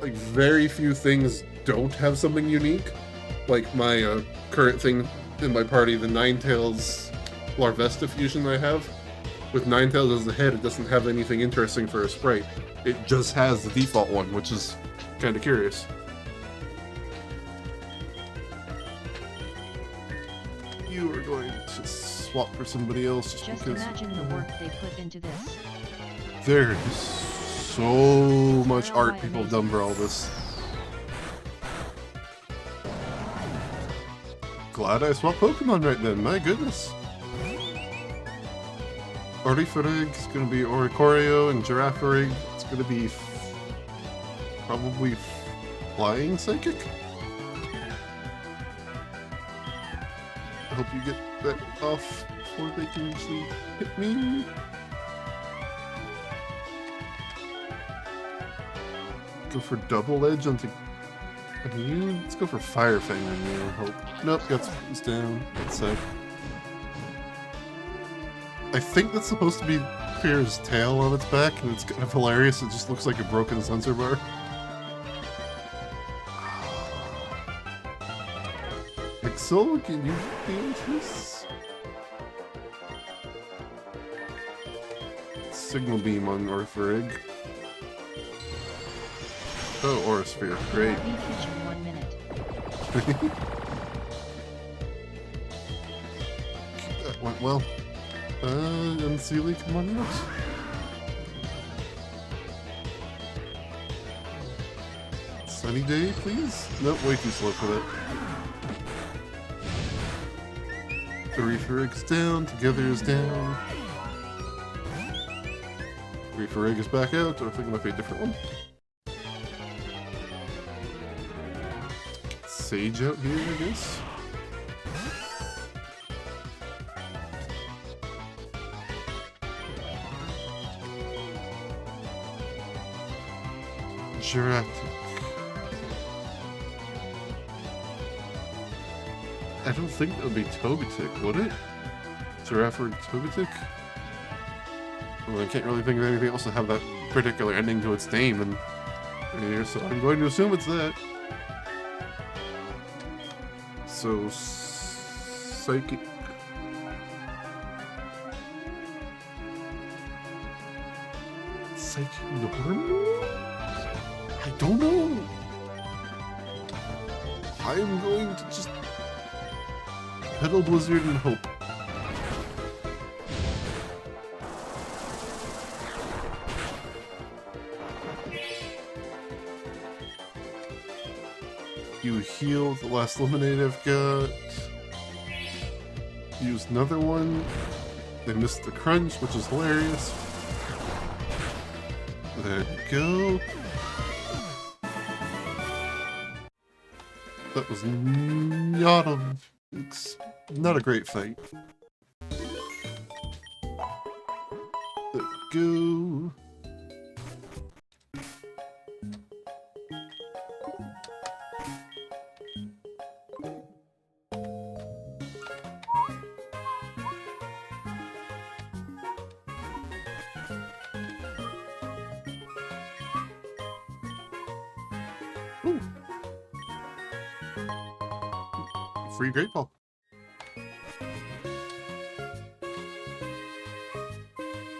Like very few things don't have something unique. Like my current thing in my party, the Ninetales Larvesta fusion I have. With Ninetales as the head, it doesn't have anything interesting for a sprite. It just has the default one, which is kind of curious. You are going to swap for somebody else just Just because. imagine the work they put into this. There is so much art people have done for all this. Glad I swapped Pokemon right then, my goodness. Artifarig is going to be Oricorio, and Girafarig it's going to be probably Flying Psychic? I hope you get that off before they can actually hit me. Go for Double Edge onto you. Let's go for Fire Fang on you, I hope. Nope, got Squeeze down. That's sick. I think that's supposed to be Fear's tail on its back, and it's kind of hilarious. It just looks like a broken sensor bar. Axel, can you do this? Signal Beam on Orthorig. Oh, Aura Sphere, great. Beach in 1 minute. That went well. And Sealy, come on out. Sunny day, please? Nope, way too slow for that. Reefer Egg's down, Together is down. Reefer Egg is back out, or I think it might be a different one. Sage out here, I guess. Jurassic. I don't think that would be Togetic, would it? Giraffe or Togetic? Well, I can't really think of anything else to have that particular ending to its name in here, so I'm going to assume it's that. So, Psychic. Psychic Normal? I don't know. I'm going to just Petal Blizzard and hope. You heal the last Lemonade I've got. Use another one. They missed the crunch, which is hilarious. There you go. That was not a great fight. There you go. Ooh. Free Great Ball.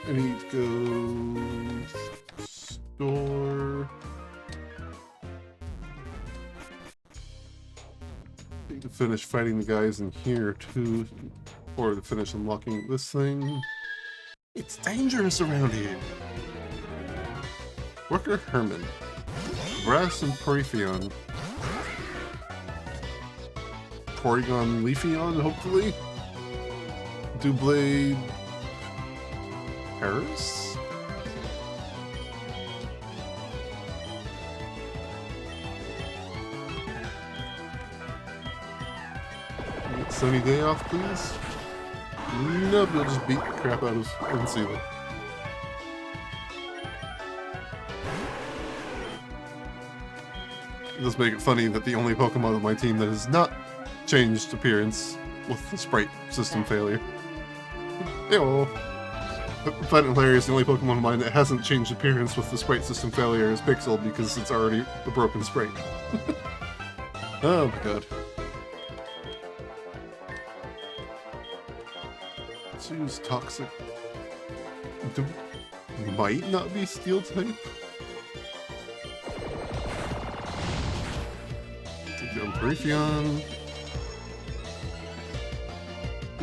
I need to go store. Need to finish fighting the guys in here too, or to finish unlocking this thing. It's dangerous around here. Worker Herman. Brass and Poryphion. Porygon Leafeon, hopefully. Doublade Paris? Sunny day off, please? Nope, you'll just beat the crap out of Unsealer. It does make it funny that the only Pokemon on my team that has not changed appearance with the sprite system failure. Ew. I find it hilarious, the only Pokemon of mine that hasn't changed appearance with the sprite system failure is Pixel because it's already a broken sprite. Oh my god. Let's use Toxic. Might not be Steel type. Take on Poryphion.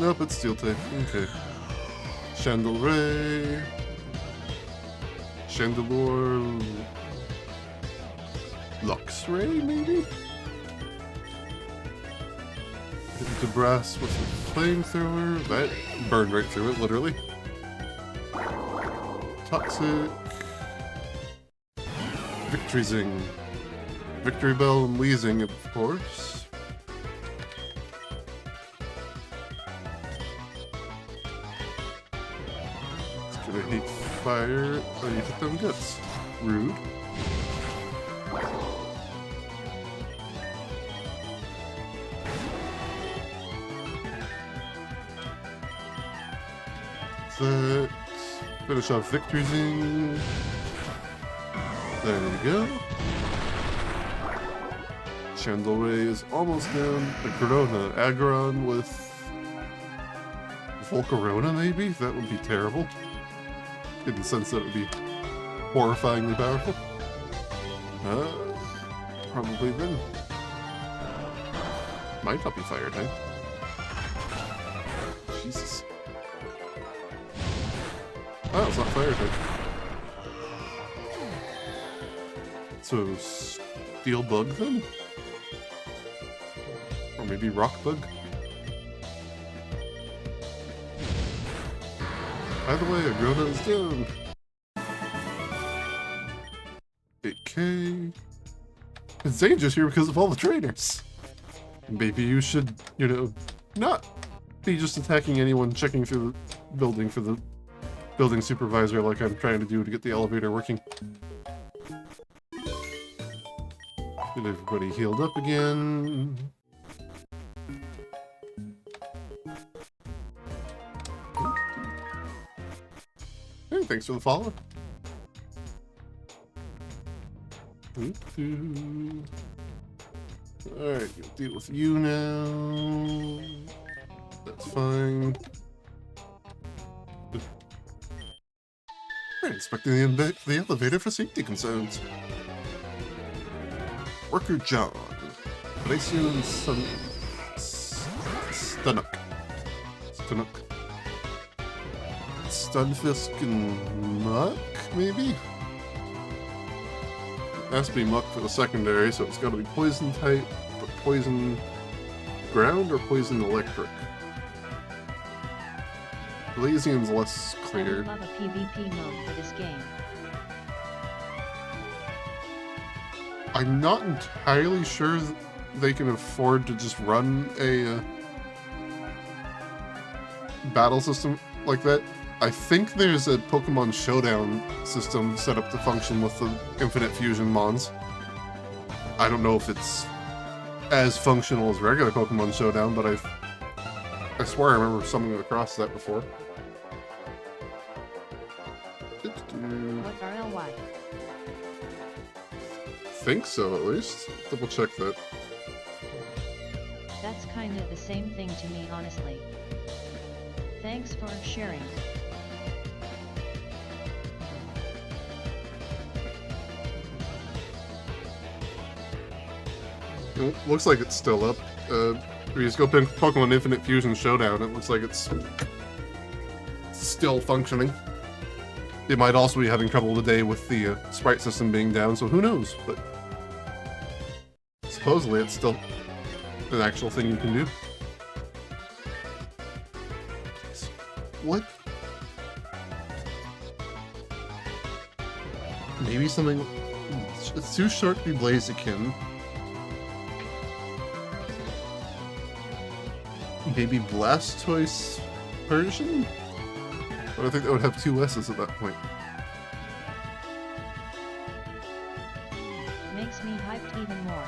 Nope, it's Steel type. Okay. Chandelier. Chandelure. Luxray, maybe? Hit into brass with a flamethrower. That burned right through it, literally. Toxic. Victory Zing. Victory Bell and Weezing, of course. It's gonna hate fire. Oh, you hit them guts. Rude. That. Finish off Victory Zing. There we go. Chandelier is almost down. The Corona. Aggron with Volcarona, maybe? That would be terrible. Didn't sense that it would be horrifyingly powerful. Probably then. Might not be fire type. Jesus. Oh, it's not fire type. So, Steel Bug then? Or maybe Rock Bug? Either way, Agrona is down. 8k. It's dangerous here because of all the trainers. Maybe you should, you know, not be just attacking anyone checking through the building for the building supervisor like I'm trying to do to get the elevator working. Get everybody healed up again. Hey, thanks for the follow. Alright, we'll deal with you now. That's fine. I'm expecting the elevator for safety concerns. Worker John. Glacian Stunnock. Stunfisk and Muck, maybe? It has to be Muck for the secondary, so it's gotta be Poison type, but Poison Ground or Poison Electric? Glacian's less clear. I love a PvP mode for this game. I'm not entirely sure they can afford to just run a battle system like that. I think there's a Pokemon Showdown system set up to function with the Infinite Fusion Mons. I don't know if it's as functional as regular Pokemon Showdown, but I swear I remember stumbling across that before. What RLY? Think so, at least. Double check that. That's kinda the same thing to me, honestly. Thanks for sharing. It looks like it's still up. We just go pick Pokemon Infinite Fusion Showdown. It looks like it's still functioning. It might also be having trouble today with the sprite system being down, so who knows? But supposedly it's still an actual thing you can do. What? Maybe something... It's too short to be Blaziken. Maybe Blastoise Persian? But I think that would have two S's at that point. Makes me hyped even more.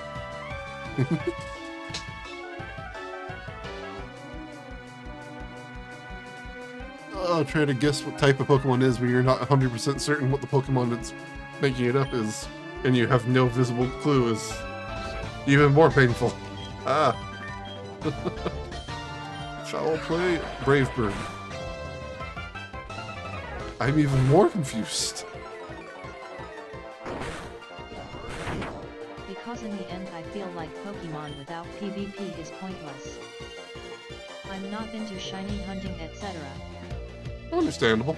Oh, try to guess what type of Pokemon it is when you're not 100% certain what the Pokemon that's making it up is, and you have no visible clue is even more painful. Ah. Foul play, Brave Bird. I'm even more confused. Because in the end I feel like Pokemon without PvP is pointless. I'm not into shiny hunting, etc. Understandable.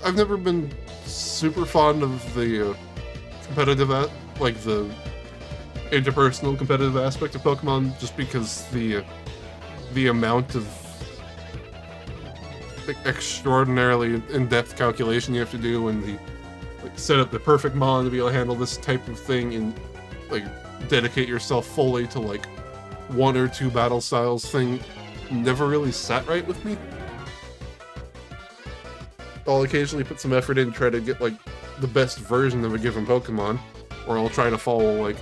I've never been super fond of the competitive, like the interpersonal competitive aspect of Pokemon, just because the amount of extraordinarily in-depth calculation you have to do, and the set up the perfect mon to be able to handle this type of thing, and like dedicate yourself fully to like 1 or 2 battle styles thing never really sat right with me. I'll occasionally put some effort in to try to get like the best version of a given Pokemon, or I'll try to follow like,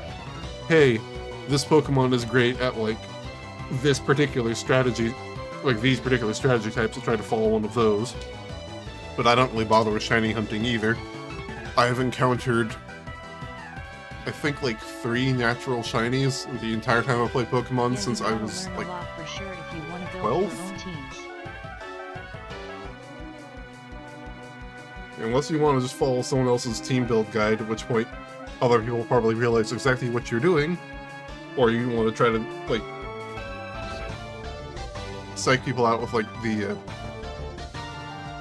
hey, this Pokemon is great at like this particular strategy, like these particular strategy types. I'll try to follow one of those. But I don't really bother with shiny hunting either. I have encountered, I think, like 3 natural shinies the entire time I played Pokemon since I was like 12. Unless you want to just follow someone else's team build guide, at which point other people probably realize exactly what you're doing, or you want to try to like psych people out with like the.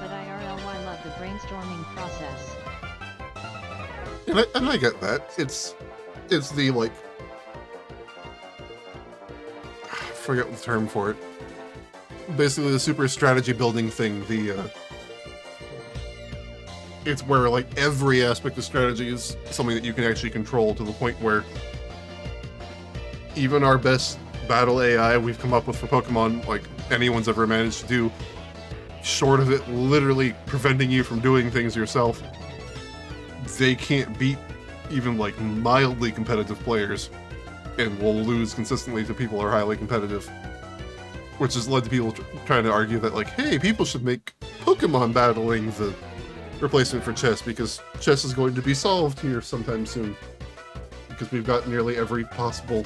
But IRL, I love the brainstorming process. And I get that. It's the like, I forget the term for it. Basically, the super strategy building thing. It's where like every aspect of strategy is something that you can actually control, to the point where even our best battle AI we've come up with for Pokemon, like anyone's ever managed to do, short of it literally preventing you from doing things yourself, they can't beat even like mildly competitive players, and will lose consistently to people who are highly competitive. Which has led to people trying to argue that like, hey, people should make Pokemon battling the replacement for chess, because chess is going to be solved here sometime soon. Because we've got nearly every possible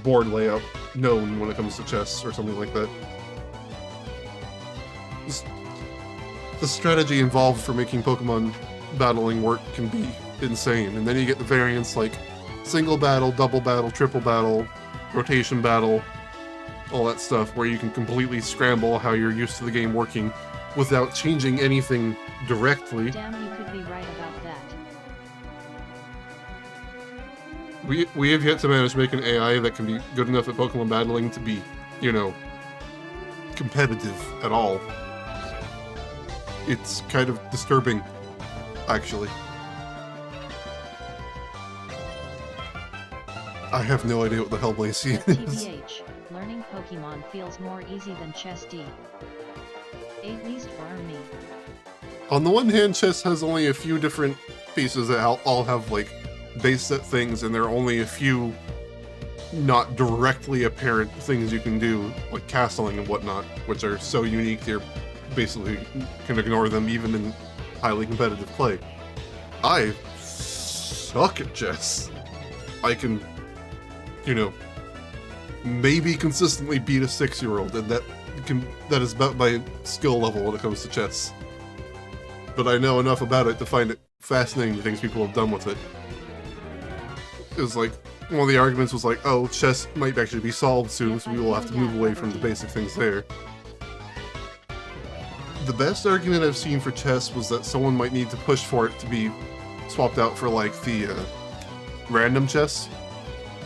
board layout known when it comes to chess, or something like that. The strategy involved for making Pokemon battling work can be insane, and then you get the variants like single battle, double battle, triple battle, rotation battle, all that stuff, where you can completely scramble how you're used to the game working without changing anything directly. Damn, you could be right about that. We have yet to manage to make an AI that can be good enough at Pokemon battling to be, you know, competitive at all. It's kind of disturbing, actually. I have no idea what the hell Blazion is. TBH, learning Pokemon feels more easy than chess D. At least for me. On the one hand, chess has only a few different pieces that all have like base set things, and there are only a few not directly apparent things you can do, like castling and whatnot, which are so unique you're basically can ignore them even in highly competitive play. I suck at chess. I can, you know, maybe consistently beat a 6-year-old, and that is about my skill level when it comes to chess. But I know enough about it to find it fascinating, the things people have done with it. It was like, one of the arguments was like, oh, chess might actually be solved soon, so we will have to move away from the basic things there. The best argument I've seen for chess was that someone might need to push for it to be swapped out for like the random chess,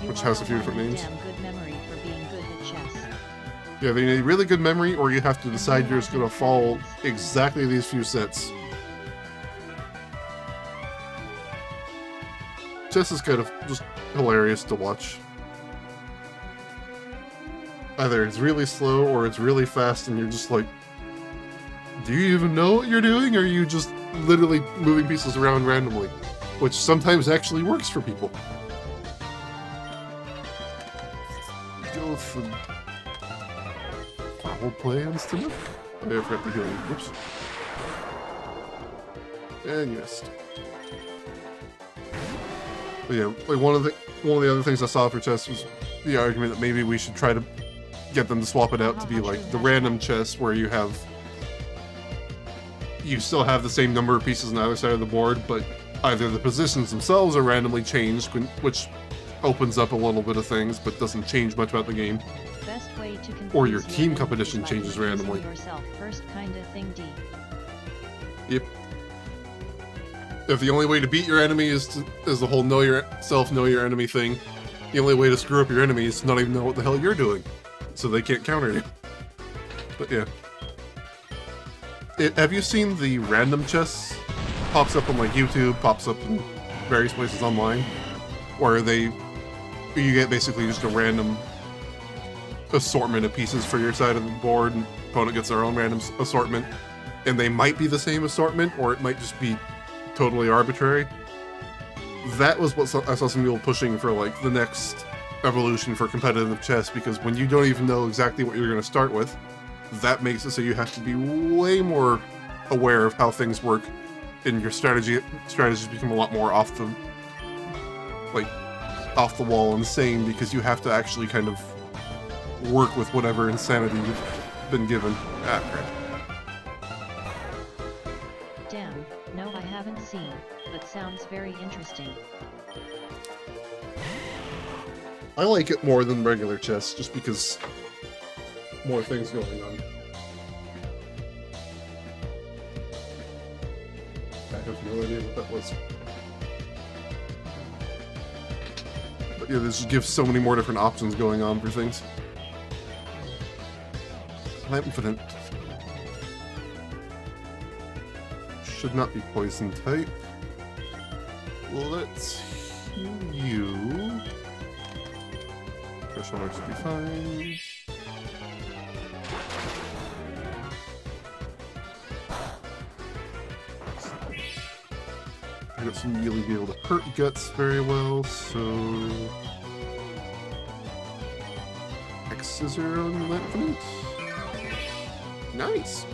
which has a few different names. Damn good memory for being good at chess. Yeah, they need really good memory, or you have to decide you're just going to follow exactly these few sets. Chess is kind of just hilarious to watch. Either it's really slow or it's really fast, and you're just like, do you even know what you're doing, or are you just literally moving pieces around randomly? Which sometimes actually works for people. Go with the power plans to me. I forgot the healing. Whoops. And you missed. But yeah, like one of the other things I saw for chess was the argument that maybe we should try to get them to swap it out to be like the random chess, where you still have the same number of pieces on either side of the board, but either the positions themselves are randomly changed, which opens up a little bit of things, but doesn't change much about the game. Best way way to Or your confuse team enemies competition by changes confusing randomly. yourself first kinda thing D. Yep. If the only way to beat your enemy is the whole know yourself, know your enemy thing, the only way to screw up your enemy is to not even know what the hell you're doing, so they can't counter you. But yeah. Have you seen the random chess? Pops up on like YouTube, pops up in various places online, where you get basically just a random assortment of pieces for your side of the board, and opponent gets their own random assortment, and they might be the same assortment, or it might just be totally arbitrary. That was what I saw some people pushing for, like, the next evolution for competitive chess, because when you don't even know exactly what you're going to start with, that makes it so you have to be way more aware of how things work, and your strategies become a lot more off the wall insane, because you have to actually kind of work with whatever insanity you've been given. Ah, crap. Damn, no I haven't seen, but sounds very interesting. I like it more than regular chess, just because more things going on. I have no idea what that was. But yeah, this just gives so many more different options going on for things. Confident. Should not be poison type. Let's heal you. First one should be fine. I don't seem to really be able to hurt guts very well, so X-Scissor on Confident. Nice!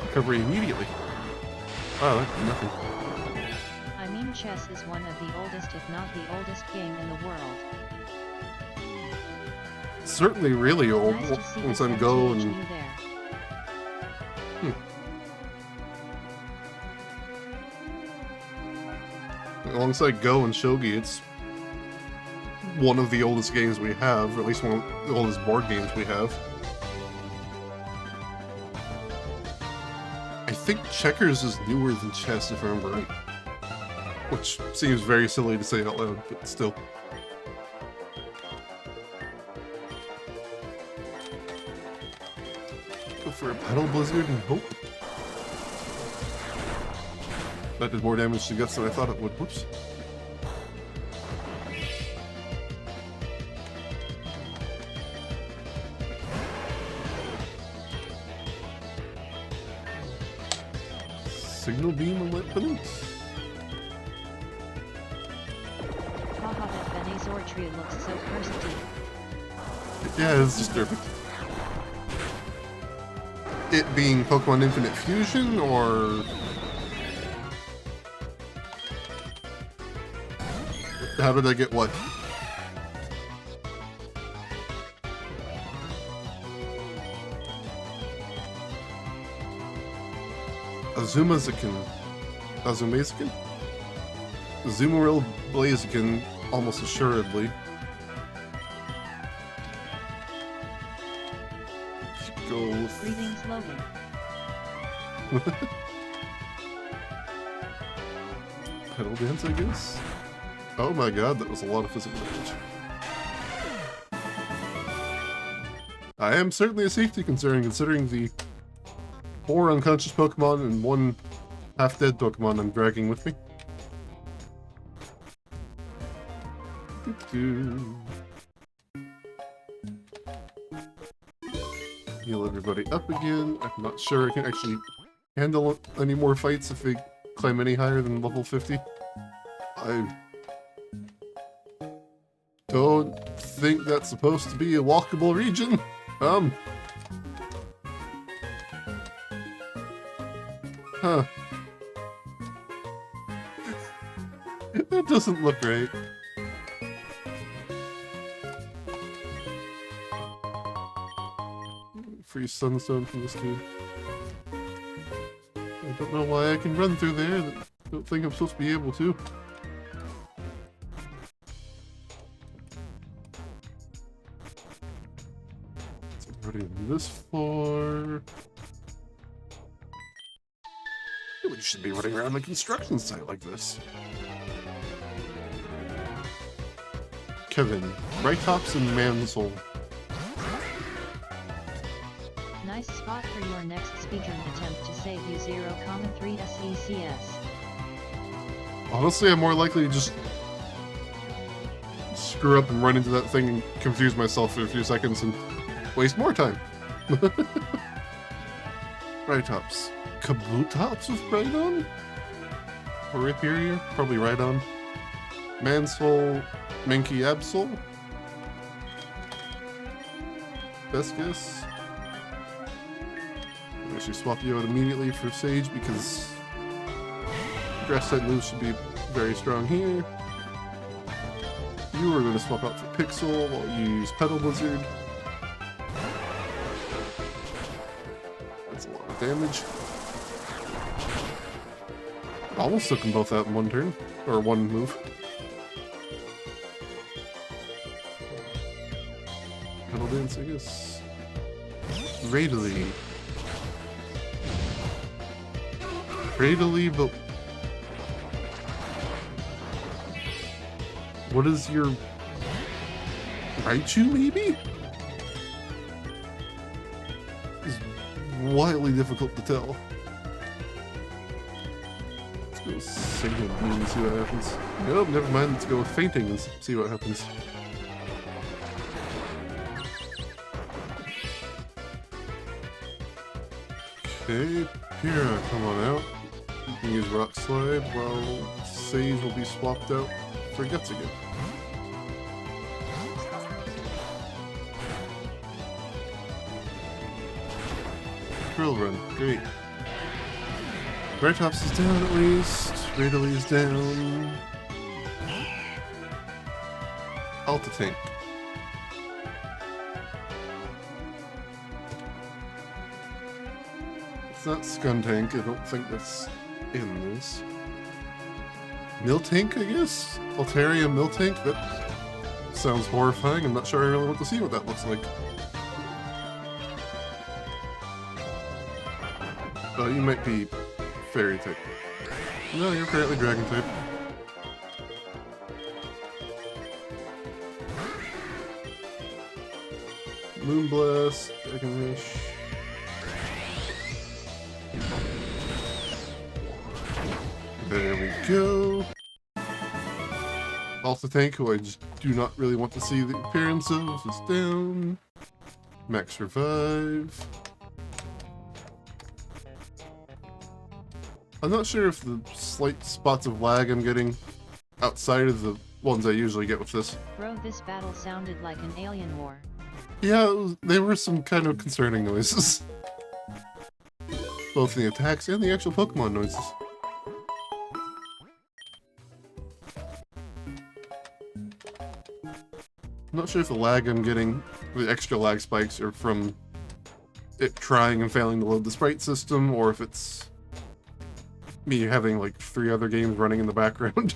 Recovery immediately. Wow, that's nothing. I mean, chess is one of the oldest, if not the oldest game in the world. Certainly really old. Nice to see Once the I go and... you there. Alongside Go and Shogi, it's one of the oldest games we have, or at least one of the oldest board games we have. I think checkers is newer than chess, if I remember right. Which seems very silly to say out loud, but still. Go for a Petal Blizzard and hope. That did more damage to guts than I thought it would. Whoops. Signal beam and weapons. Haha, that Venusaur tree looks so cursed. Yeah, it's just perfect. It being Pokemon Infinite Fusion, or... How did I get what? Azumazikin. Azumazikin? Azumarill Blaziken, almost assuredly. Go with... Greetings, Logan. Pedal dance, I guess? Oh my god, that was a lot of physical damage. I am certainly a safety concern, considering the 4 unconscious Pokemon and 1 half-dead Pokemon I'm dragging with me. Heal everybody up again. I'm not sure I can actually handle any more fights if they climb any higher than level 50. I don't think that's supposed to be a walkable region. Huh. That doesn't look right. Free Sunstone from this dude. I don't know why I can run through there. I don't think I'm supposed to be able to. Putting on this floor. We should be running around a construction site like this. Kevin, Rytops and Mansell. Nice spot for your next speaking attempt to save you 0,3 SECS. Honestly, I'm more likely to just screw up and run into that thing and confuse myself for a few seconds and waste more time. Rytops. Kabutops with Rhydon? Or Rhyperior? Probably Rhydon. Mansell, Mankey Absol? Best guess. I should swap you out immediately for Sage because grass type moves should be very strong here. You are going to swap out for Pixel while you use Petal Blizzard. That's a lot of damage. Almost took them both out in one turn, or one move. Petal Dance, I guess. Raidily. But what is your Raichu, maybe? It's wildly difficult to tell. Let's go Signal Beam and see what happens. Nope, never mind. Let's go with Fainting and see what happens. Okay, Pyrrha, come on out. You can use Rock Slide while Sage will be swapped out for Guts again. Drill Run, great. Rytops is down at least. Raidily is down. Alta Tank. It's not Skuntank, I don't think that's in this. Miltank, I guess? Altaria Miltank? That sounds horrifying. I'm not sure I really want to see what that looks like. Oh, you might be Fairy type. No, you're apparently Dragon type. Moonblast, Dragon Wish. There we go. Alta Tank, who I just do not really want to see the appearance of, is down. Max Revive. I'm not sure if the slight spots of lag I'm getting outside of the ones I usually get with this. Bro, this battle sounded like an alien war. Yeah, there were some kind of concerning noises. Both the attacks and the actual Pokemon noises. I'm not sure if the lag I'm getting, the extra lag spikes, are from it trying and failing to load the sprite system, or if it's me having like 3 other games running in the background.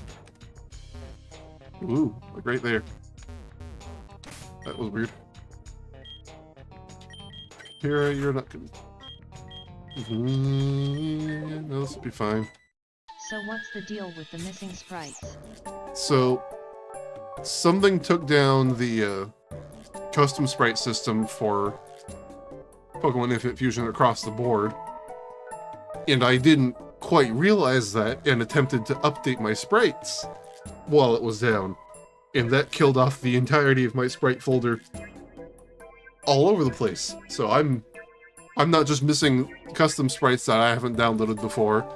Ooh, like right there. That was weird. Here, you're not gonna... No, this will be fine. So what's the deal with the missing sprites? So, something took down the custom sprite system for Pokemon Infinite Fusion across the board, and I didn't quite realize that and attempted to update my sprites while it was down, and that killed off the entirety of my sprite folder all over the place. So I'm not just missing custom sprites that I haven't downloaded before.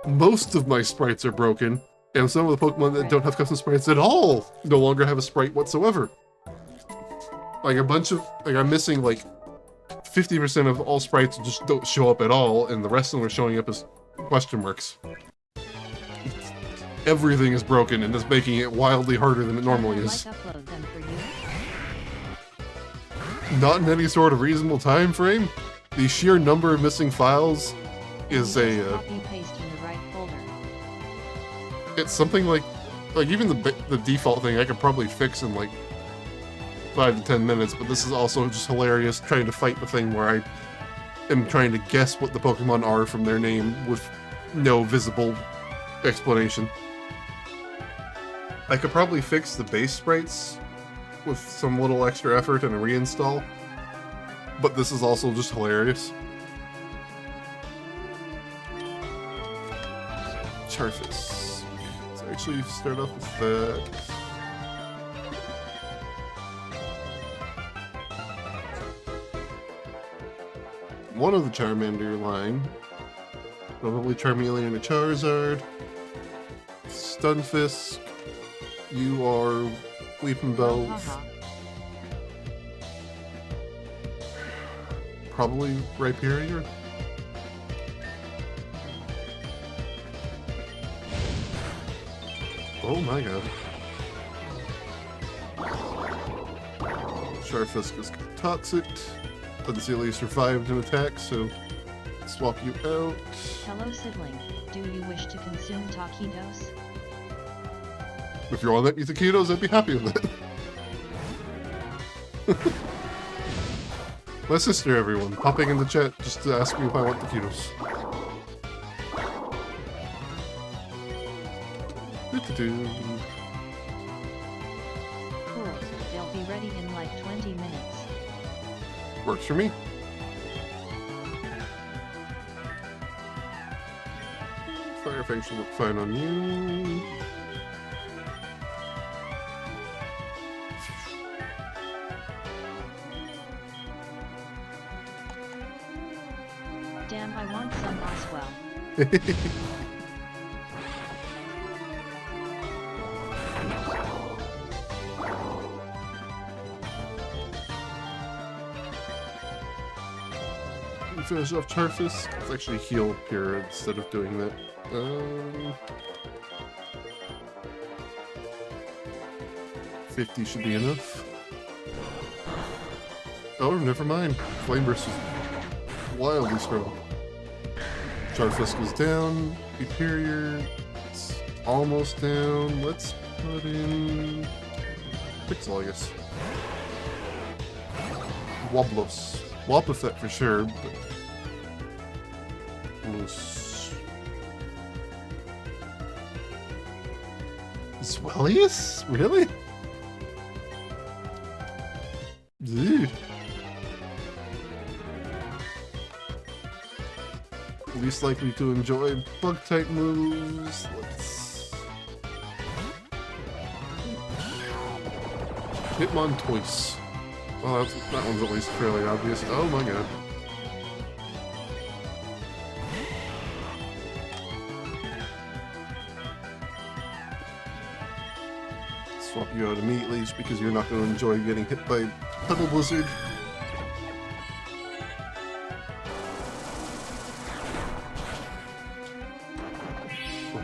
Most of my sprites are broken, and some of the Pokemon that don't have custom sprites at all no longer have a sprite whatsoever. Like a bunch of, like I'm missing like 50% of all sprites just don't show up at all, and the rest of them are showing up as question marks. Everything is broken, and that's making it wildly harder than it normally is. Upload them for you. Not in any sort of reasonable time frame. The sheer number of missing files is a... Copy paste in the right folder. it's something like even the default thing I could probably fix in like 5 to 10 minutes, but this is also just hilarious trying to fight the thing where I am trying to guess what the Pokemon are from their name with no visible explanation. I could probably fix the base sprites with some little extra effort and a reinstall, but this is also just hilarious. Charthus. Let's actually start off with that. One of the Charmander line. Probably Charmeleon and a Charizard. Stunfisk. You are Weeping Bells. Probably Rhyperior. Oh my god. Charfisk is toxic. Doesn't see at least survived an attack, so swap you out. Hello sibling, do you wish to consume taquitos? If you want to let me taquitos, I'd be happy with it. My sister, everyone, popping in the chat just to ask me if I want taquitos. Cool, they'll be ready in like 20 minutes. Works for me. Fire Fang should look fine on you. Damn, I want some Oswell. Finish off Charthus. Let's actually heal here instead of doing that. 50 should be enough. Oh, never mind. Flame Burst is wildly strong. Charthus is down. Superior. It's almost down. Let's put in Pixel, I guess. Woblos. Wobbuffet for sure, but Swellius? Really? Dude. Least likely to enjoy bug type moves. Let's Hitmontous. Oh, that one's at least fairly obvious. Oh my god. Swap you out immediately just because you're not going to enjoy getting hit by Pebble Blizzard.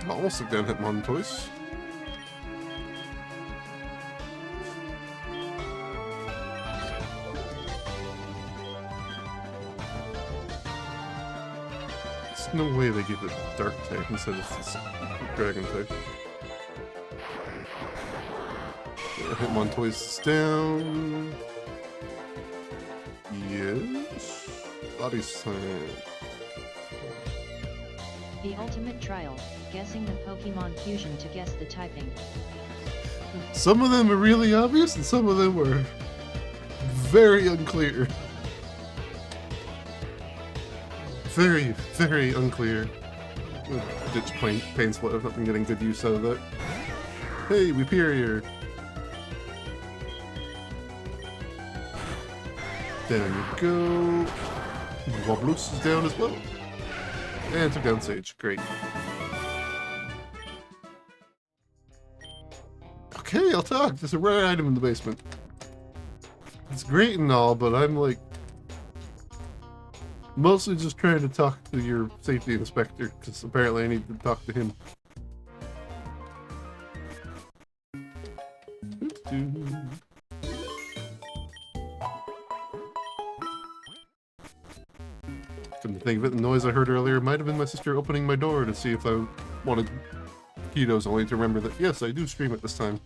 Almost took down Hitmontous. There's no way they give it Dark type instead of this Dragon type. Hitmontous is down. Yes. Body slam. The ultimate trial, guessing the Pokemon fusion to guess the typing. Some of them are really obvious and some of them were very unclear. Very, very unclear. Ditch Pain Split. I've not been getting good use out of that. Hey, Rhyperior. Down you go. Woblos is down as well. And took down Sage. Great. Okay, I'll talk. There's a rare item in the basement. It's great and all, but I'm like mostly just trying to talk to your safety inspector because apparently I need to talk to him. Come to think of it, the noise I heard earlier might have been my sister opening my door to see if I wanted ketos, only to remember that yes, I do stream at this time.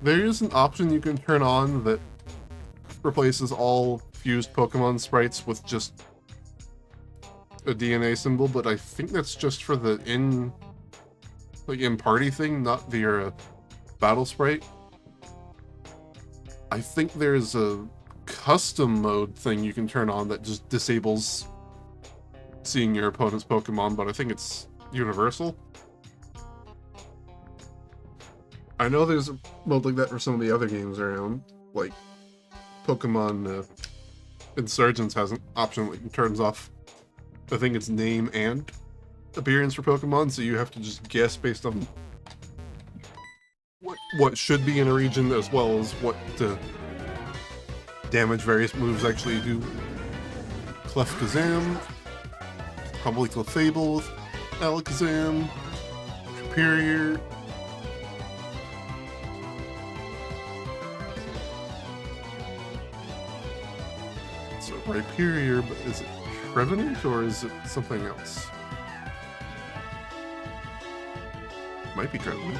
There is an option you can turn on that replaces all fused Pokemon sprites with just a DNA symbol, but I think that's just for the in-party thing, not the battle sprite. I think there's a custom mode thing you can turn on that just disables seeing your opponent's Pokemon, but I think it's universal. I know there's a mode like that for some of the other games around, like Pokemon Insurgents has an option that turns off, I think it's name and appearance for Pokemon, so you have to just guess based on what should be in a region as well as what damage various moves actually do. Clefkazam, probably Clefable with Alakazam, Superior. So Rhyperior, but is it Trevenant or is it something else? Might be Trevenant.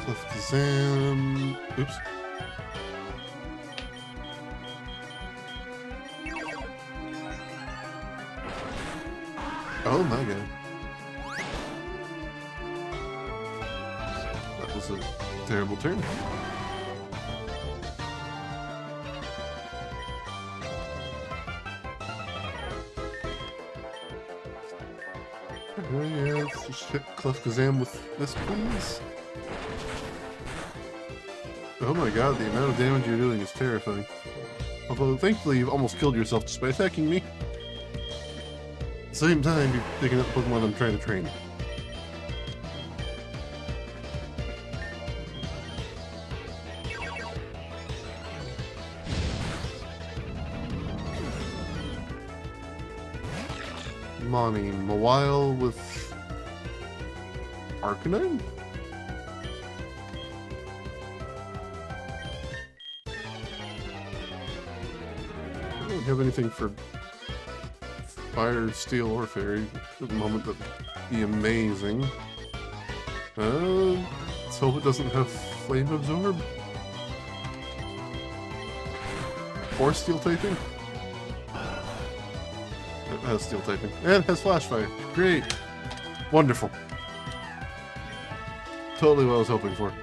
Clefkazam. Oops. Oh my god. That was a terrible turn. Oh yeah, let's just hit Clefkazam with this, please. Oh my god, the amount of damage you're doing is terrifying. Although, thankfully, you've almost killed yourself just by attacking me. At the same time, you're picking up Pokemon I'm trying to train. Mommy, Mawile with Arcanine? I don't have anything for Fire, Steel, or Fairy at the moment. That'd be amazing. Let's hope it doesn't have Flame Absorb. Or Steel typing. It has Steel typing. And it has Flash Fire. Great. Wonderful. Totally what I was hoping for.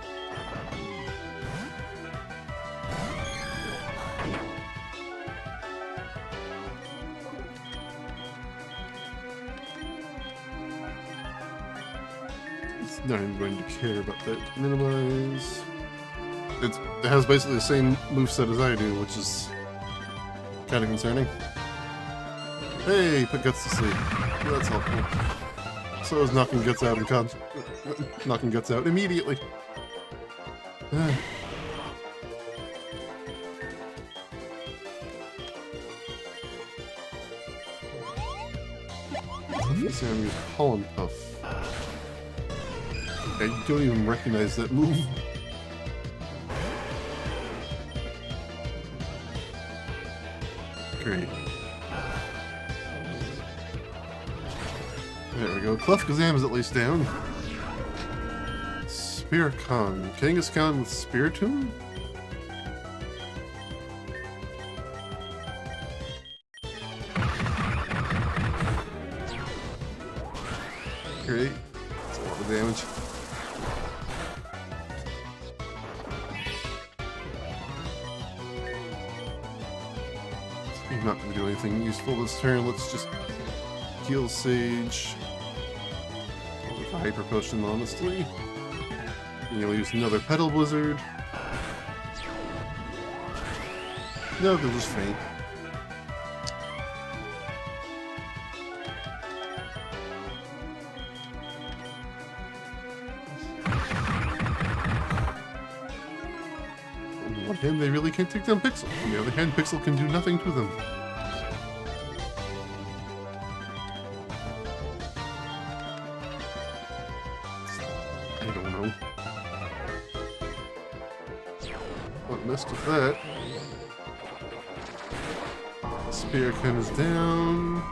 It's not even going to care about that. Minimize. It has basically the same moveset as I do, which is kind of concerning. Hey, put Guts to sleep. Well, that's helpful. So is knocking Guts out and knocking Guts out immediately. Sam used Pollen Puff. I don't even recognize that move. Great. There we go. Clefkazam is at least down. Spearcon. Kangaskhan with Spiritomb? Great. That's a lot of damage. I'm not going to do anything useful this turn. Let's just heal Sage. With a Hyper Potion, honestly. And you'll use another Petal Blizzard. No, they'll just faint. On the one hand, they really can't take down Pixel. On the other hand, Pixel can do nothing to them. I don't know. What messed with that? Spearcon is down.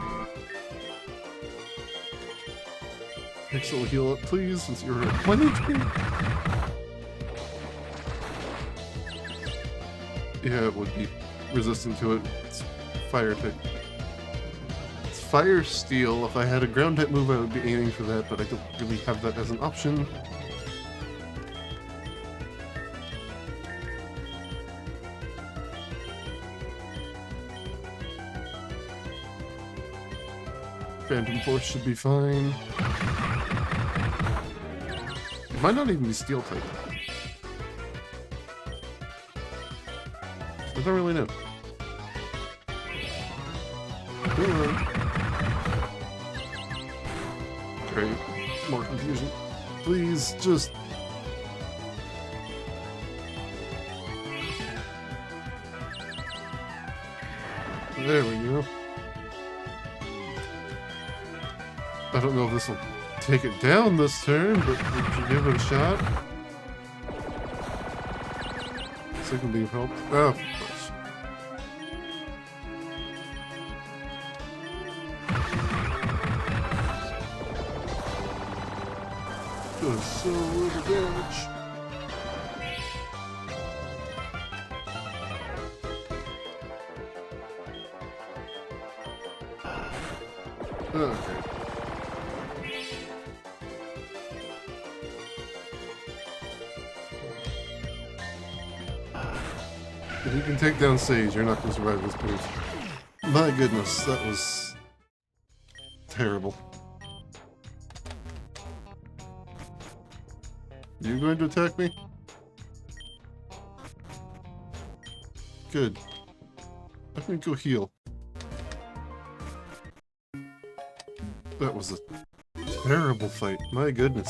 Pixel, heal up, please, since you're at 1 HP. Yeah, it would be resistant to it. It's fire type. It's fire steel. If I had a ground type move, I would be aiming for that, but I don't really have that as an option. Phantom Force should be fine. It might not even be steel type. I don't really know. Come on. Great. More confusion. Please, just... There we go. I don't know if this will take it down this turn, but we should give it a shot. Second being helped. Oh, of course. Doing so little damage. Okay. If you can take down Sage, you're not going to survive this move. My goodness, that was terrible. You going to attack me? Good. I'm going to go heal. That was a terrible fight. My goodness.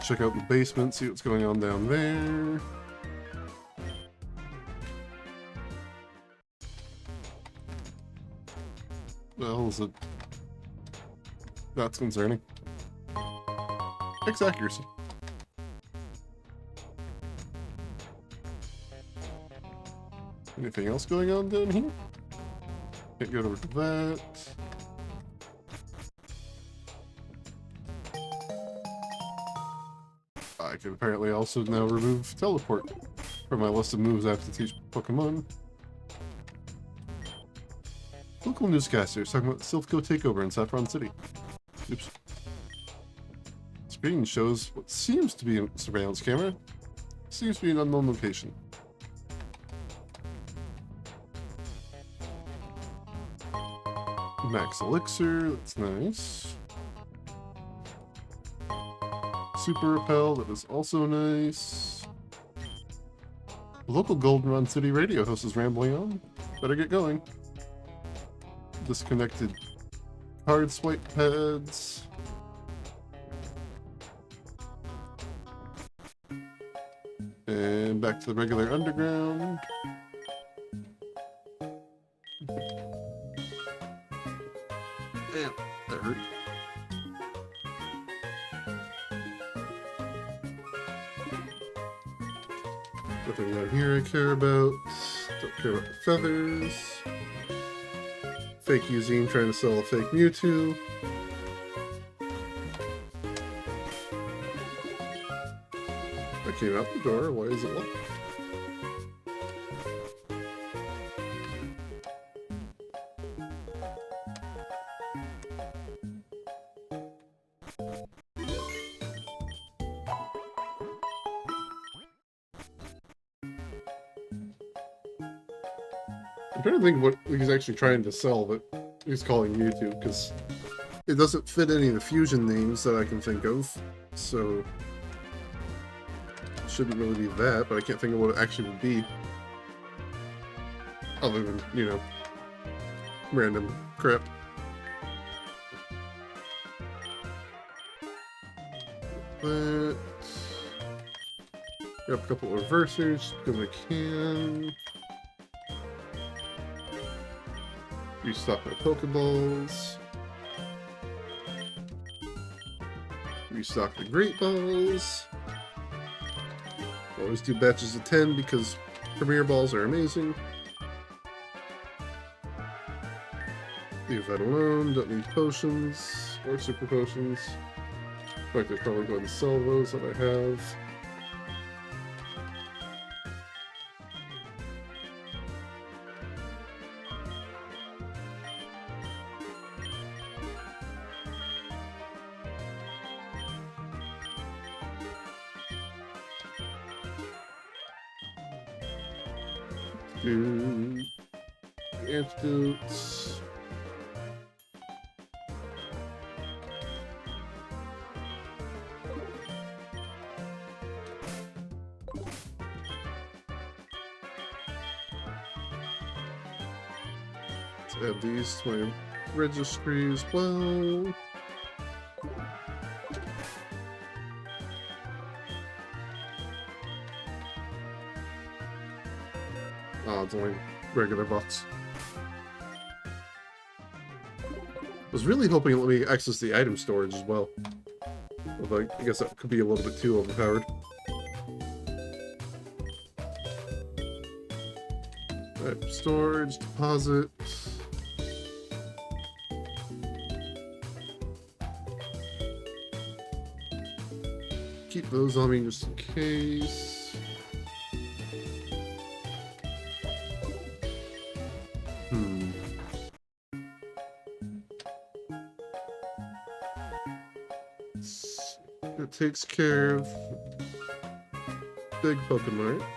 Check out the basement, see what's going on down there. Well, is it? That's concerning. X accuracy. Anything else going on down here? Can't get over to that. I can apparently also now remove teleport from my list of moves I have to teach Pokemon. Local newscasters talking about Silphco takeover in Saffron City. Oops. Screen shows what seems to be a surveillance camera. Seems to be an unknown location. Max Elixir, that's nice. Super Repel, that is also nice. Local Goldenrod City radio host is rambling on. Better get going. Disconnected card swipe pads. And back to the regular underground. Damn, that hurt. Nothing down here I care about. Don't care about the feathers. Fake Eugene trying to sell a fake Mewtwo. I came out the door. Why is it locked? I'm trying to think what he's actually trying to sell that he's calling Mewtwo, because it doesn't fit any of the fusion names that I can think of, so it shouldn't really be that, but I can't think of what it actually would be. Other than, you know, random crap. But grab a couple of reversers because I can. Restock my Pokeballs. Restock the Great Balls. Always do batches of 10 because Premier Balls are amazing. Leave that alone. Don't need potions or super potions. fact, I probably go ahead and sell those that I have. Do antidotes. Let's add these to my registry as well. Oh, it's only regular bucks. I was really hoping it let me access the item storage as well. Although I guess that could be a little bit too overpowered. Item storage, deposit. Keep those on me just in case. That takes care of big Pokemon, right?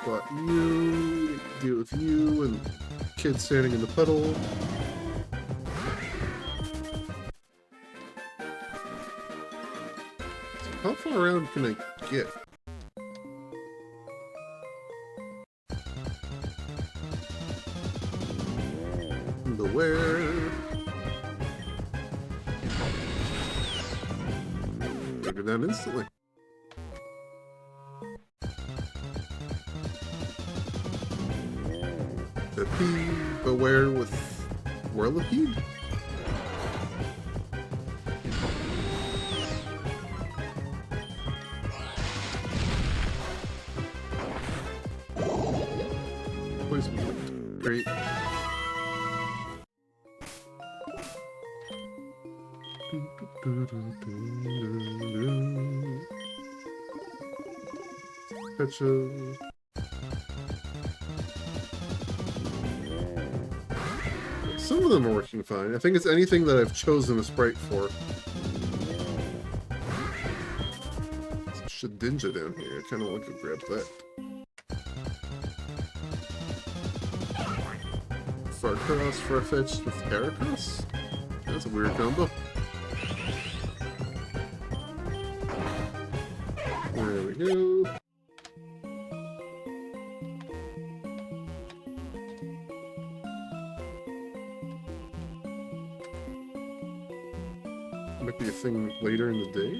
Spot you, deal with you, and kid standing in the puddle. So how far around can I get? Beware. Go down instantly. Beware with Whirlipede? Poison Flute. Great. Gotcha. Some of them are working fine. I think it's anything that I've chosen a sprite for. Shedinja down here. I kind of want to grab that. Farcross, Farfetch'd with Heracross? That's a weird combo. There we go. Might be a thing later in the day.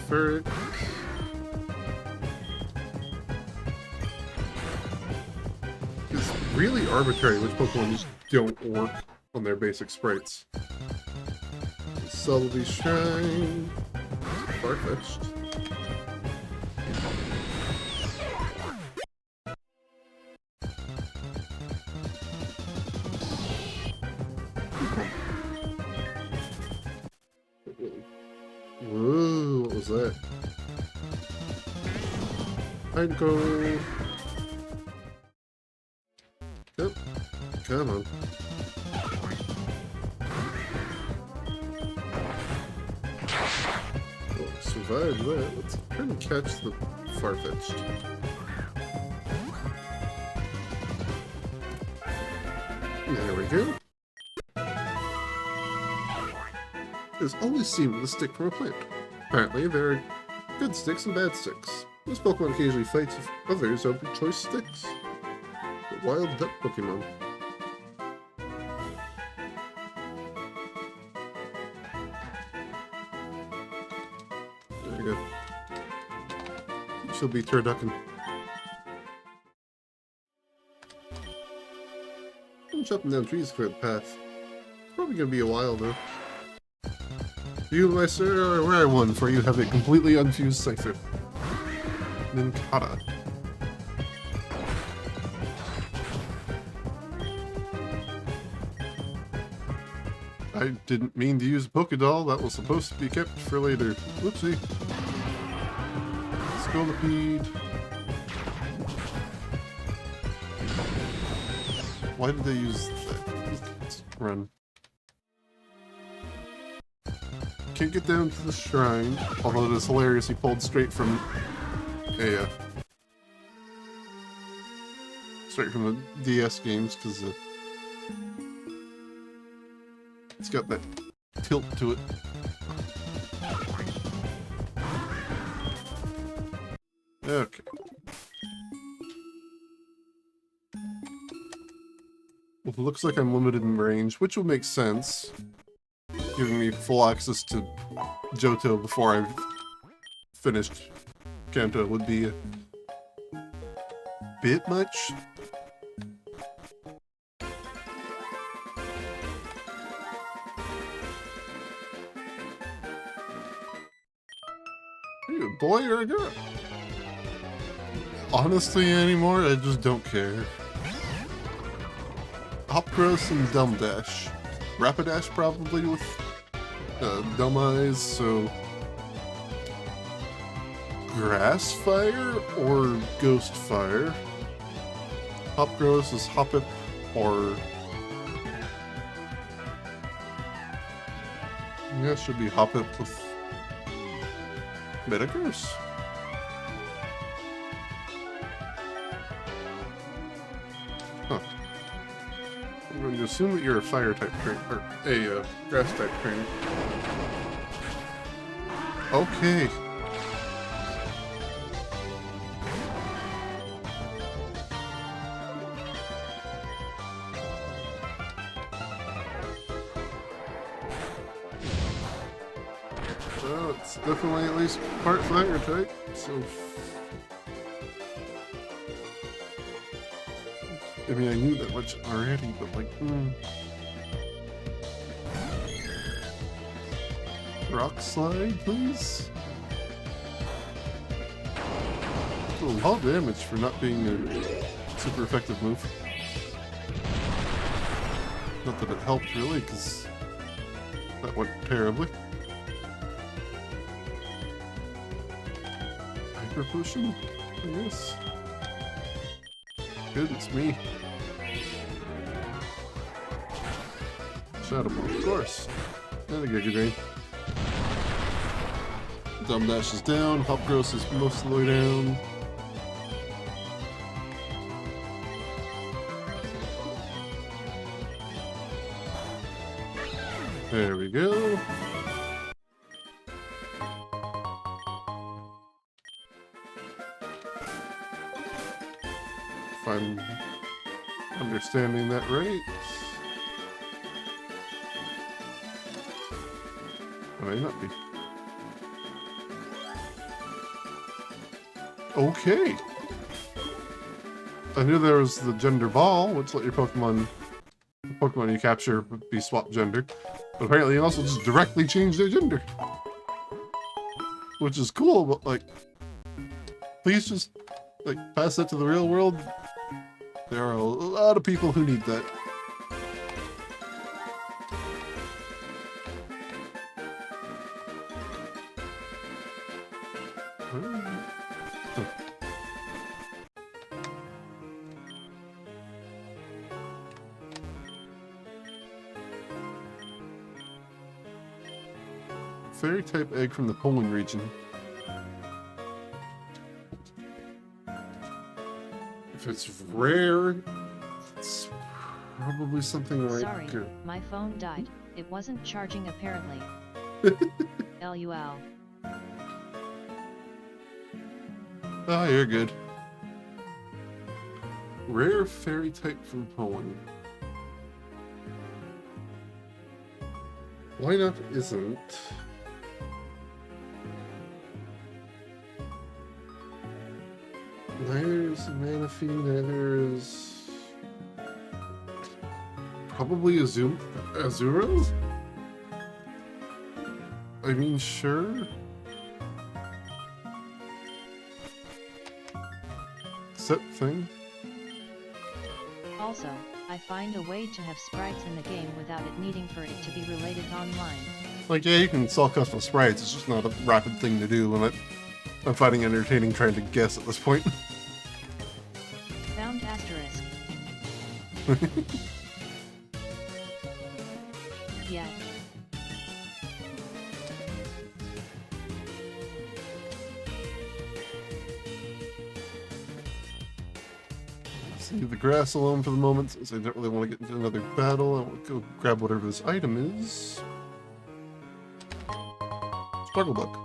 Ferret. It's really arbitrary which Pokemon just don't work on their basic sprites. Subtlety Shrine. Farfetch'd. Whoa, what was that? I'd go. Yep. Come on. Oh, survived that. Let's try and catch the Farfetch'd. There we go. There's always seemed to stick from a plant. Apparently, there are good sticks and bad sticks. This Pokemon occasionally fights with others over choice sticks. The wild duck Pokemon. There you go. She'll be turducken. I'm chopping down trees to clear the path. Probably gonna be a while though. You, my sir, are a rare one, for you have a completely unfused Scyther. Ninkata. I didn't mean to use a Pokédoll. That was supposed to be kept for later. Whoopsie. Scolipede. Why did they use that? Let's run. Can't get down to the shrine, although it is hilarious he pulled straight from a straight from the DS games, because it's got that tilt to it. Okay. Well, it looks like I'm limited in range, which will make sense, giving me full access to Johto before I've finished Kanto would be a bit much. Are you a boy or a girl? Honestly, anymore, I just don't care. Hopcross and Dumb Dash. Rapidash probably with Dumb Eyes, so... Grass Fire or Ghost Fire? Hopcross is Hoppip or... Yeah, it should be Hoppip with Metagross. Huh. I'm going to assume that you're a fire type trainer, or a grass type trainer. Okay. Well, it's definitely at least part fire type, so... I mean, I knew that much already, but like, Rock Slide, please? A lot of damage for not being a super effective move. Not that it helped really, because that went terribly. Hyper Potion, I guess. Goodness me. Shadow Ball, of course. And a Giga Drain. Dumb Dash is down, Hopcross is most of the way down. There we go. If I'm understanding that right. I may not be. Okay. I knew there was the gender ball, which let your Pokemon you capture be swapped gender. But apparently you also just directly change their gender. Which is cool, but like, please just like pass that to the real world. There are a lot of people who need that. Fairy type egg from the Poland region. If it's rare, it's probably something like... Sorry, my phone died. It wasn't charging apparently. LUL. Ah, you're good. Rare fairy type from Poland. Why not isn't? Neither is Manaphy, neither is... Probably Azuro? I mean, sure. set thing. Also, I find a way to have sprites in the game without it needing for it to be related online. Like, yeah, you can install custom sprites, it's just not a rapid thing to do, and I'm finding it entertaining trying to guess at this point. Found asterisk. Yeah. Leave the grass alone for the moment, since I don't really want to get into another battle. I want to go grab whatever this item is. Struggle book.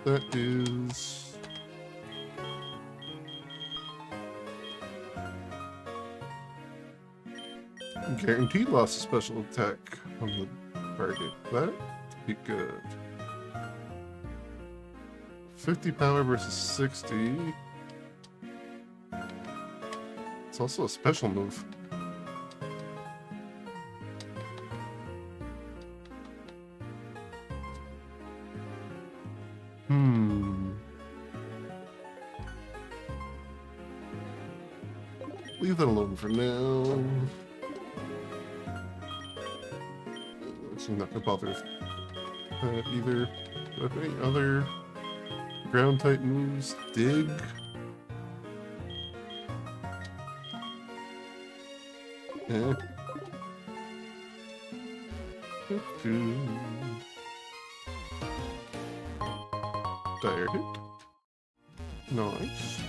That is... guaranteed loss of special attack on the target. That would be good. 50 power versus 60. It's also a special move. Leave that alone for now. I'm not gonna bother with that either. Do I have any other ground type moves? Dig. Eh. Dire hit. Nice.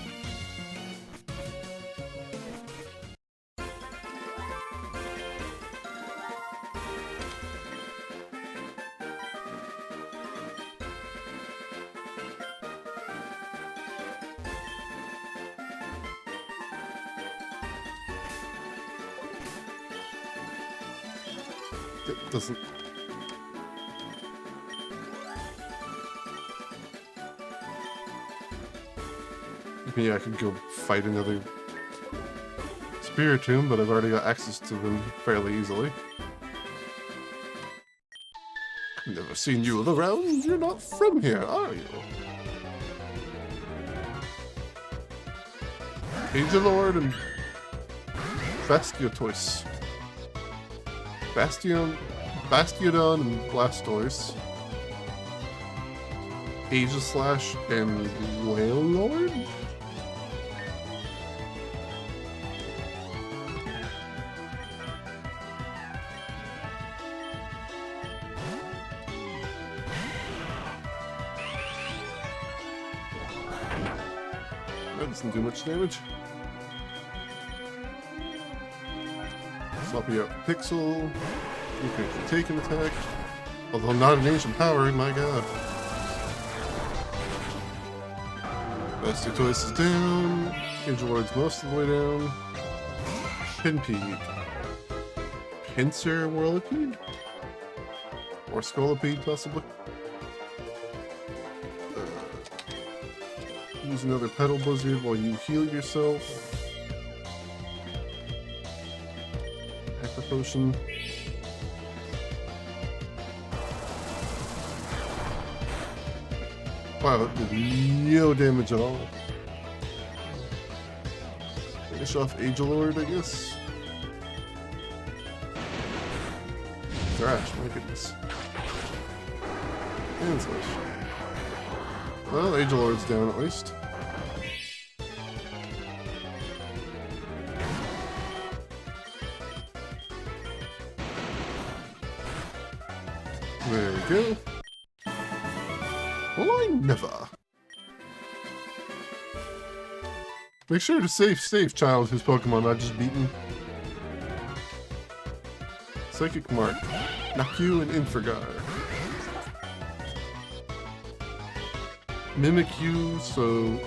It doesn't... Maybe I could go fight another Spiritomb, but I've already got access to them fairly easily. Never seen you around. You're not from here, are you? Angelord and Bastiatoise. Bastiodon and Blastoise. Aegislash and Wailord? That doesn't do much damage. Swap you out for Pixel. You can take an attack. Although not an ancient power, my god. Bastiatoise is down. Angelord's most of the way down. Pinpede. Pinsir Whirlipede? Or Scolipede, possibly? Use another Petal Blizzard while you heal yourself. Hyper Potion. Wow, it did no damage at all. Finish off Agelord, I guess. Thrash, my goodness. And Slash. Well, Agelord's down at least. There we go. Well, I never. Make sure to save child whose Pokemon I've just beaten. Psychic Mark, Naku and Infergar. Mimikyu, so...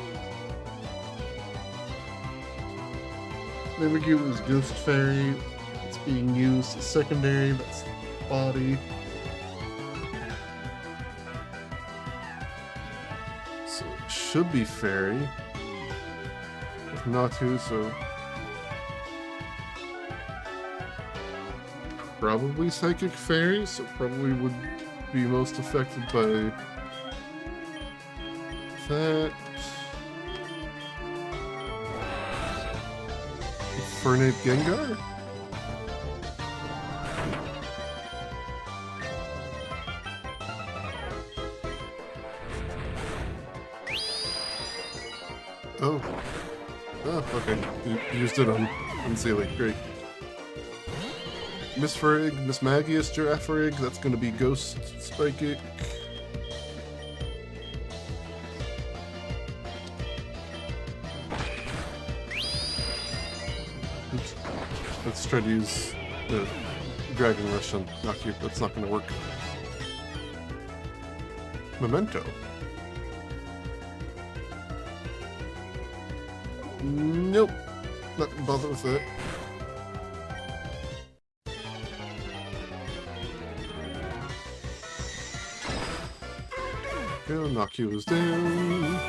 Mimikyu is Ghost Fairy. It's being used as secondary, that's the body. So it should be Fairy. If Natu, so... Probably Psychic Fairy, so probably would be most affected by that. Fernate Gengar? Oh. Oh, okay. You used it on Sealy. Great. Miss Ferrig, Miss Magius, Girafarig. That's going to be Ghost Psychic. Oops. Let's try to use the Dragon Rush on Knock You. That's not going to work. Memento. Nope. Not gonna bother with that. Go, knock you is down.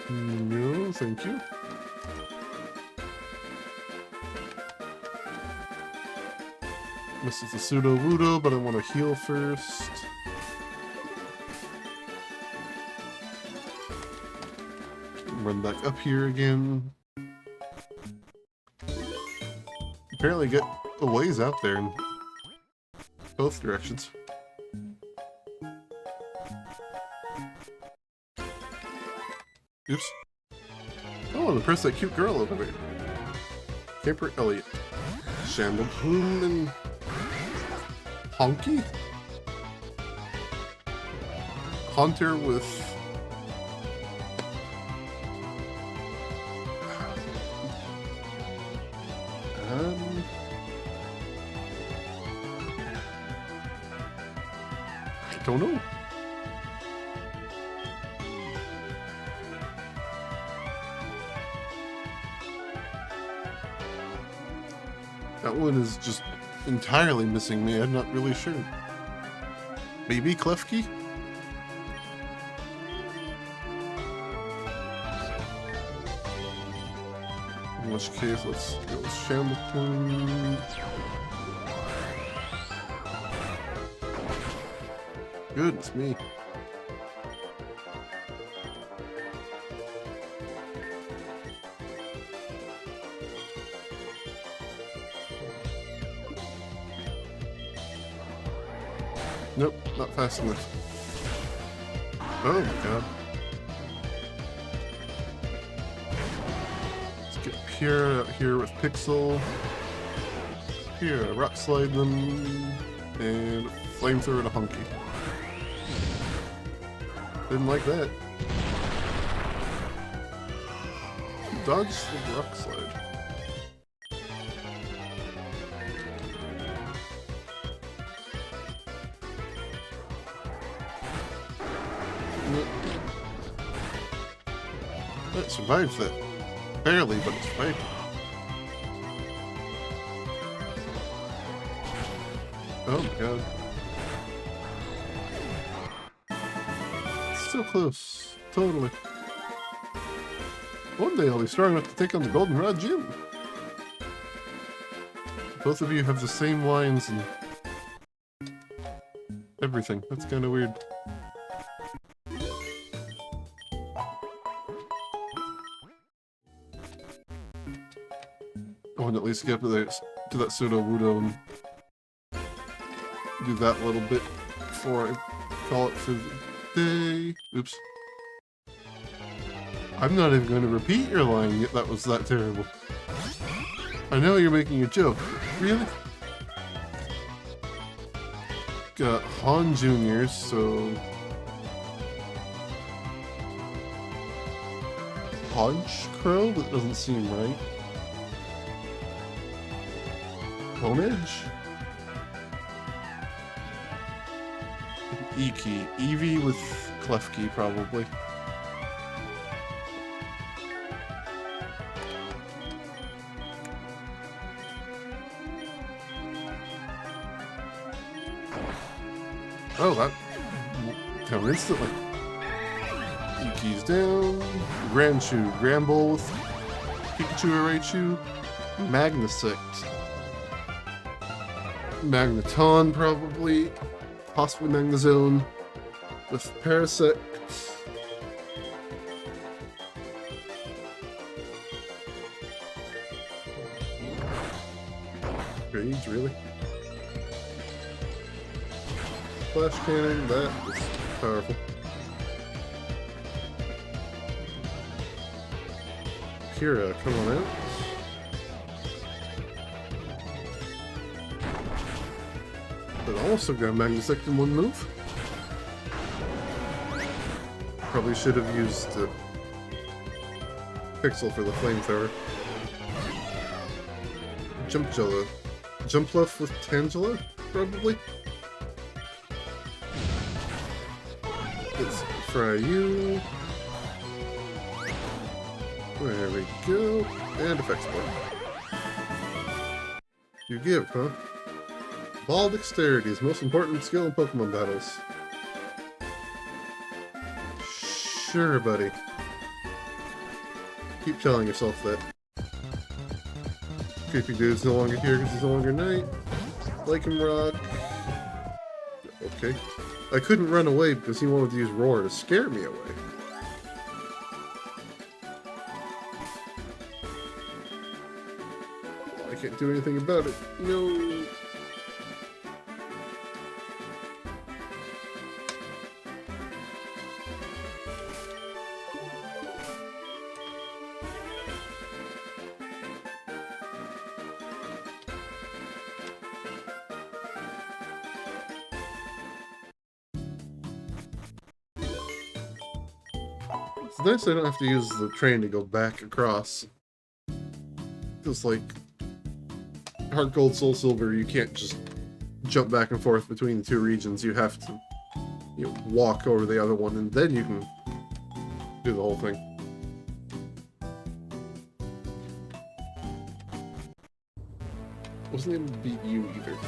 No, thank you. This is a pseudo Wudo, but I want to heal first. Run back up here again. Apparently get a ways out there in both directions. Oops. Oh, and press that cute girl over there. Camper Elliot. Shamble Plume and Honky? Hunter with I don't know. That one is just entirely missing me. I'm not really sure. Maybe Klefki? In which case, let's go with Shambleplume. Goodness me. Nope, not fast enough. Oh my god. Let's get Pierre out here with Pixel. Here, Rock Slide them, and Flamethrower to Hunky. Didn't like that. Dodge the Rock Slide. It survived that. Barely, but it survived. Oh my god. So close. Totally. One day I'll be strong enough to take on the Goldenrod gym. Both of you have the same lines and everything. That's kind of weird. I want to at least get up to that pseudo Wudo and do that little bit before I call it for the day. Oops. I'm not even going to repeat your line yet. That was that terrible. I know you're making a joke. Really? Got Han Juniors, so Punch Crow? That doesn't seem right. Bone Edge? E-Key. Eevee with Klefki, probably. Oh, that down instantly. E-Key's down. Granchu. Gramble with Pikachu or Raichu. Magnesect. Magneton, probably. Possibly Magnezone with Parasect. Rage, really? Flash cannon, that is powerful. Kira, come on out. But also got Magnesect in one move. Probably should have used the Pixel for the flamethrower. Jumpjella. Jump left with Tangela, probably. Let's fry you. There we go. And effects bar. You give, huh? Ball dexterity is most important skill in Pokemon battles. Sure, buddy. Keep telling yourself that. Creepy dude's no longer here because he's no longer night. Lichen Rock. Okay. I couldn't run away because he wanted to use Roar to scare me away. I can't do anything about it. No. It's nice I don't have to use the train to go back across. Just like Heart Gold, Soul Silver, you can't just jump back and forth between the two regions. You have to, walk over the other one, and then you can do the whole thing. Wasn't able to beat you either.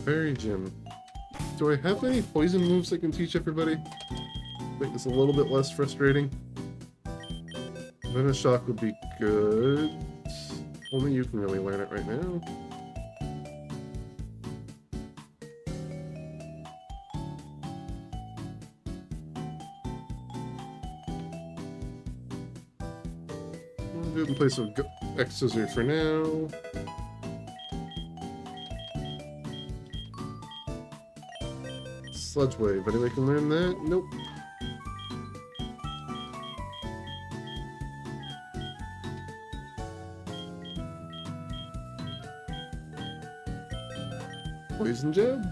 Fairy Gym. Do I have any poison moves I can teach everybody? Make this a little bit less frustrating. Venoshock would be good. Only you can really learn it right now. We'll do it in place of X-Scissor for now. Sludge Wave. Anybody can learn that? Nope. Poison Jab?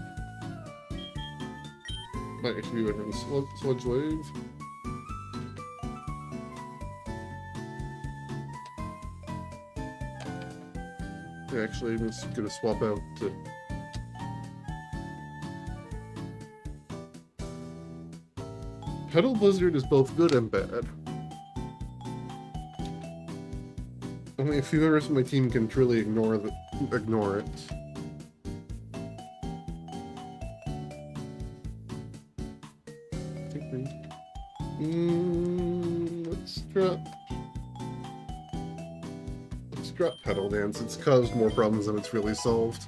Might actually be better than Sludge Wave. Actually, I'm just gonna swap out to Petal Blizzard is both good and bad. Only a few members of my team can truly ignore it. Let's drop Petal Dance. It's caused more problems than it's really solved.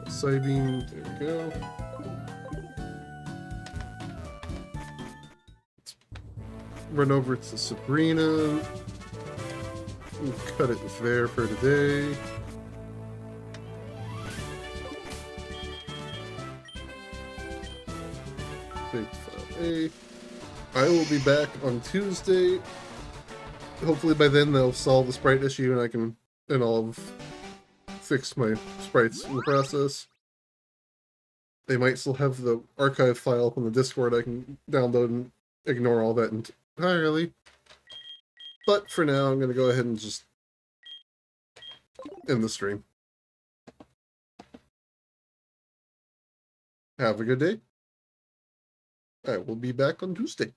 Psybeam, there we go. Let's run over to Sabrina. We'll cut it there for today. Big file A. I will be back on Tuesday. Hopefully by then they'll solve the sprite issue and I'll have fixed my sprites in the process. They might still have the archive file up on the Discord I can download and ignore all that entirely. But for now, I'm going to go ahead and just end the stream. Have a good day. I will be back on Tuesday.